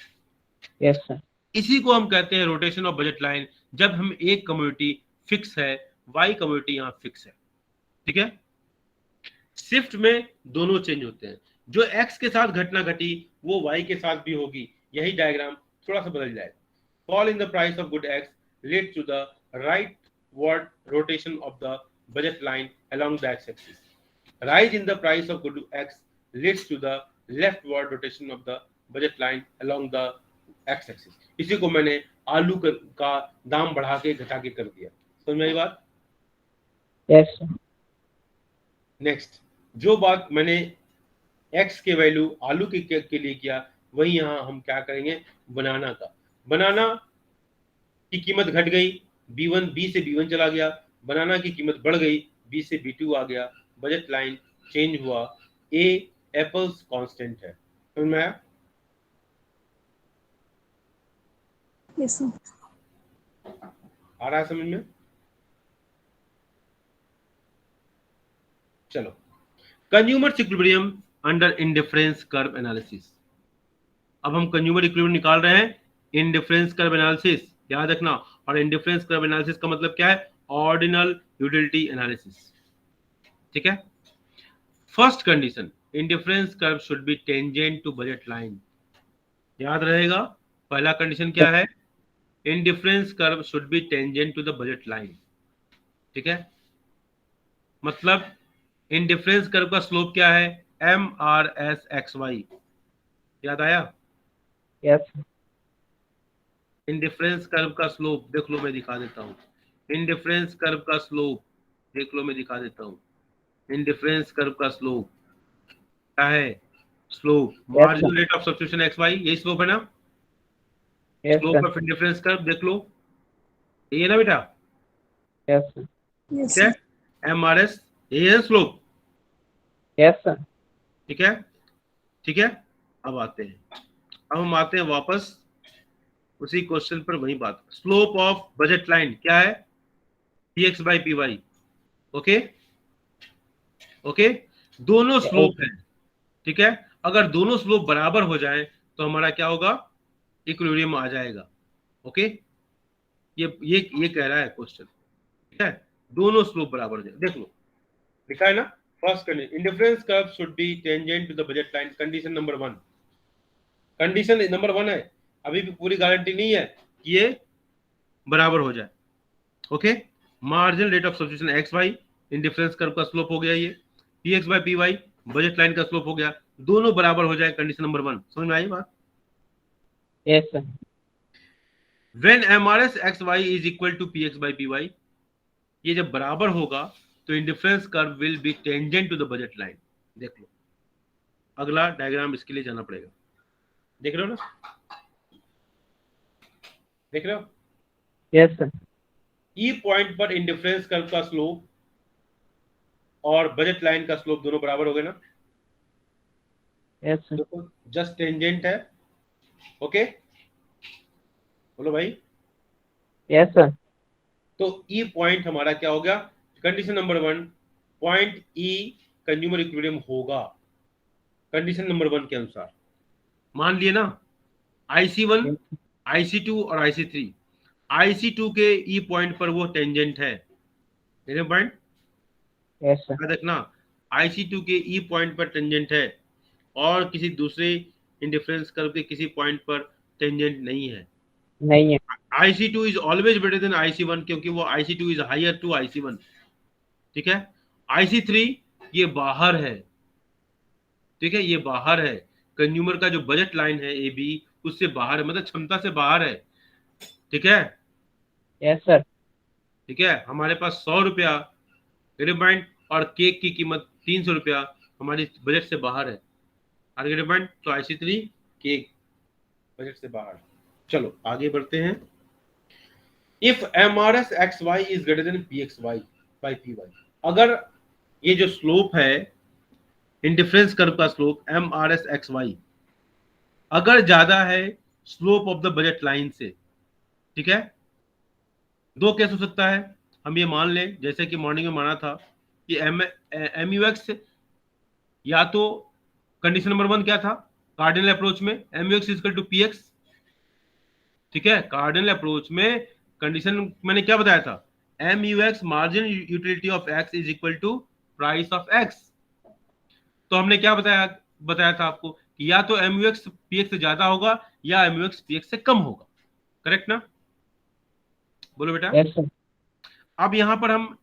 Yes sir. इसी को हम कहते हैं रोटेशन ऑफ बजट लाइन। जब हम एक कमोडिटी फिक्स है, वाई कमोडिटी यहां फिक्स है, ठीक है। शिफ्ट में दोनों चेंज होते हैं, जो एक्स के साथ घटना घटी वो वाई के साथ भी होगी। यही डायग्राम थोड़ा सा बदल जाएगा। Fall in the price of good X lead to the rightward rotation of the budget line along the x axis. Rise in the price of good x leads to the leftward rotation of the budget line along the x axis. इसी को मैंने आलू का दाम बढ़ा के घटा के कर दिया। समझ में आई बात? Yes sir. नेक्स्ट, जो बात मैंने x के वैल्यू आलू के लिए किया, वही यहाँ हम क्या करेंगे बनाना का। बनाना की कीमत घट गई, B1 B से B1 चला गया, बनाना की कीमत बढ़ गई, B से B2 आ गया, बजट लाइन चेंज हुआ। A एप्पल्स कांस्टेंट है। समझ में आया? Yes, sir. आ रहा है समझ में? चलो, consumer equilibrium under indifference curve analysis. अब हम कंज्यूमर इक्विलिब्रियम निकाल रहे हैं इंडिफरेंस कर्व एनालिसिस, याद रखना। और इंडिफरेंस कर्व एनालिसिस का मतलब क्या है? ऑर्डिनल यूटिलिटी एनालिसिस, ठीक है। First condition, indifference curve should be tangent to budget line, याद रहेगा। पहला कंडीशन क्या है? Indifference curve should be tangent to the budget line, ठीक है। मतलब इंडिफरेंस कर्व का स्लोप क्या है? MRS/XY, याद आया? Yes. इंडिफरेंस कर्व का स्लोप देख लो, मैं दिखा देता हूँ। इंडिफरेंस कर्व का स्लोप देख लो, मैं दिखा देता हूँ। इंडिफरेंस कर्व का स्लोप क्या है? Slope marginal rate of substitution XY, यही स्लोप है ना? Yes, slope sir. Of indifference curve देख लो, ये है ना बेटा? Yes, sir. Yes, ठीक है, sir. MRS यही है स्लोप, Yes, sir. ठीक है, ठीक है। अब आते हैं, अब हम आते हैं वापस उसी क्वेश्चन पर, वही बात। स्लोप ऑफ बजट लाइन क्या है? PX/PY, ओके ओके, दोनों स्लोप है, ठीक है। अगर दोनों स्लोप बराबर हो जाए तो हमारा क्या होगा? इक्विलिब्रियम आ जाएगा, ओके। ये कह रहा है क्वेश्चन, ठीक है। दोनों स्लोप बराबर हो जाए, देख लो लिखा है ना। First condition, indifference curve should be tangent to the budget line, condition number 1, condition number 1 है। अभी भी पूरी गारंटी नहीं है कि ये बराबर हो जाए, okay. Marginal rate of substitution XY, indifference curve का स्लोप हो गया ये। PX/PY, बजट लाइन का स्लोप हो गया, दोनों बराबर हो जाए, कंडीशन नंबर 1। समझ में आई बात? Yes, sir. When MRS/XY is equal to PX/PY, ये जब बराबर होगा तो indifference curve will be tangent to the budget line. देख लो अगला डायग्राम, इसके लिए जाना पड़ेगा। देख रहे हो ना? देख रहे हो? Yes, sir. ई पॉइंट पर इंडिफरेंस कर्व का स्लोप और बजट लाइन का स्लोप दोनों बराबर हो गए ना? Yes, sir. देखो जस्ट टेंजेंट है, ओके। बोलो भाई। Yes, sir. तो ई पॉइंट हमारा क्या हो गया? कंडीशन नंबर 1, पॉइंट ई कंज्यूमर इक्विलिब्रियम होगा कंडीशन नंबर 1 के अनुसार। मान लिए ना, IC1, IC2 और IC3, IC2 के ई पॉइंट पर वो टेंजेंट है, पॉइंट Yes, sir. याद रखना। IC2 के ई पॉइंट पर टेंजेंट है और किसी दूसरे इंडिफरेंस कर्व के किसी पॉइंट पर टेंजेंट नहीं है। नहीं है। IC2 is always better than IC1, क्योंकि वो IC2 is higher to IC1, ठीक है। IC3 ये बाहर है, ठीक है, ये बाहर है। कंज्यूमर का जो बजट लाइन है AB, उससे बाहर है, मतलब क्षमता से बाहर है, ठीक है। Yes, sir. ठीक है, हमारे पास 100 रुपया पॉइंट और केक की कीमत 300 रुपया हमारी बजट से बाहर है, पॉइंट। तो IC3 केक बजट से बाहर। चलो आगे बढ़ते हैं। If MRS/XY is greater than PX/PY, अगर ये जो स्लोप है इंडिफरेंस कर्व का स्लोप MRS/XY अगर ज्यादा है slope of the budget line से, ठीक है। दो केस हो सकता है, हम ये मान लें जैसे कि मॉर्निंग में माना था कि MUX, या तो कंडीशन नंबर 1 क्या था कार्डिनल अप्रोच में? MUX is equal to PX, ठीक है। कार्डिनल अप्रोच में कंडीशन मैंने क्या बताया था? MUX marginal utility of X is equal to price of X। तो हमने क्या बताया था आपको कि या तो MUX PX से ज्यादा होगा या MUX PX से कम होगा, करेक्ट ना? बोलो बेटा। Yes, sir. अब यहां पर हम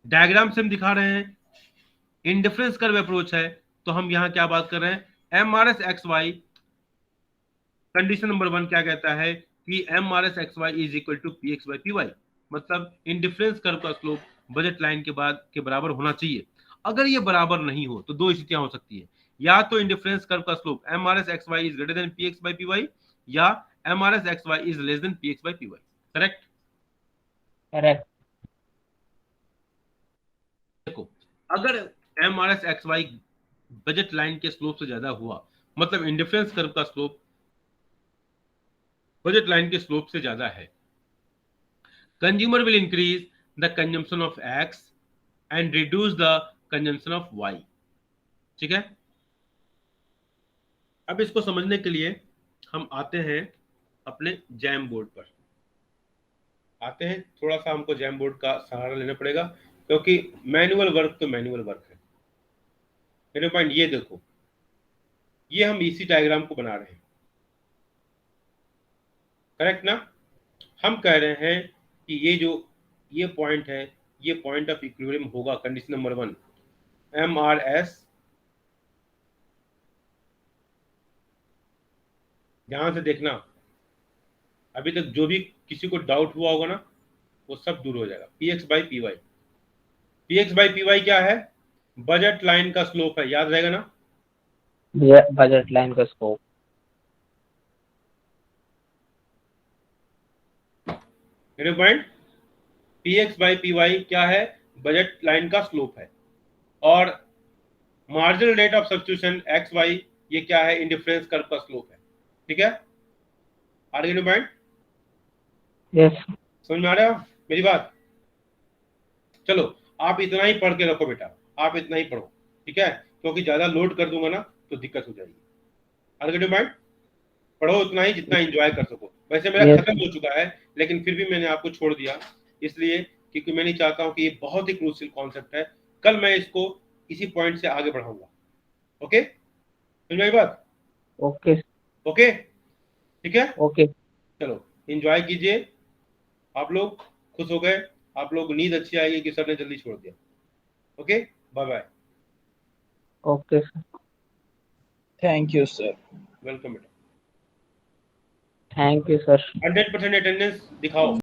डायग्राम से हम दिखा रहे हैं इंडिफरेंस कर्व अप्रोच है, तो हम यहां क्या बात कर रहे हैं? MRS/XY, कंडीशन नंबर 1 क्या कहता है कि MRS/XY is equal to PX/PY, मतलब इंडिफरेंस कर्व का स्लोप बजट लाइन के बराबर होना चाहिए। अगर ये बराबर नहीं हो तो दो स्थितियां हो सकती है, या तो इंडिफरेंस कर्व का slope MRS/XY is greater than PX/PY, या MRS/XY is less then PX/PY, correct? Correct. देखो अगर MRS/XY बजट लाइन के स्लोप से ज्यादा हुआ, मतलब इंडिफरेंस कर्व का स्लोप बजट लाइन के स्लोप से ज्यादा है, consumer will increase the consumption of X and reduce the consumption of Y. ठीक है, अब इसको समझने के लिए हम आते हैं अपने जैम बोर्ड पर आते हैं। थोड़ा सा हमको जैम बोर्ड का सहारा लेना पड़ेगा क्योंकि मैनुअल वर्क तो मैनुअल वर्क है। मेरे पॉइंट ये देखो, ये हम इसी डायग्राम को बना रहे हैं, करेक्ट ना। हम कह रहे हैं कि ये पॉइंट है, ये पॉइंट ऑफ इक्विलिब्रियम होगा कंडीशन नंबर 1 MRS। ध्यान से देखना, अभी तक जो भी किसी को डाउट हुआ होगा ना वो सब दूर हो जाएगा। PX by PY, PX by PY क्या है? बजट लाइन का स्लोप है, याद रहेगा ना। बजट लाइन का स्कोप। मेरे पॉइंट, PX by PY क्या है? बजट लाइन का स्लोप है। और marginal rate of substitution XY ये क्या है? इंडिफरेंस कर्व का स्लोप है। ठीक है, आगे पॉइंट यस समझ में आ रहा है मेरी बात? चलो आप इतना ही पढ़ के रखो बेटा, आप इतना ही पढ़ो, ठीक है, क्योंकि ज्यादा लोड कर दूंगा ना तो दिक्कत हो जाएगी। आगे पॉइंट पढ़ो उतना ही जितना एंजॉय कर सको। वैसे मेरा Yes. खत्म हो चुका है लेकिन फिर भी मैंने आपको छोड़ दिया इसलिए क्योंकि मैं नहीं चाहता हूं कि ये बहुत ही क्रूशियल कॉन्सेप्ट है। कल मैं इसको इसी पॉइंट से आगे बढ़ाऊंगा। ओके, समझ में आई बात? ओके ओके ठीक है, ओके चलो एंजॉय कीजिए। आप लोग खुश हो गए, आप लोग नींद अच्छी आएगी कि सर ने जल्दी छोड़ दिया। Okay, bye bye, okay sir, Thank you, sir. Welcome बेटा। Thank you sir. 100% अटेंडेंस दिखाओ।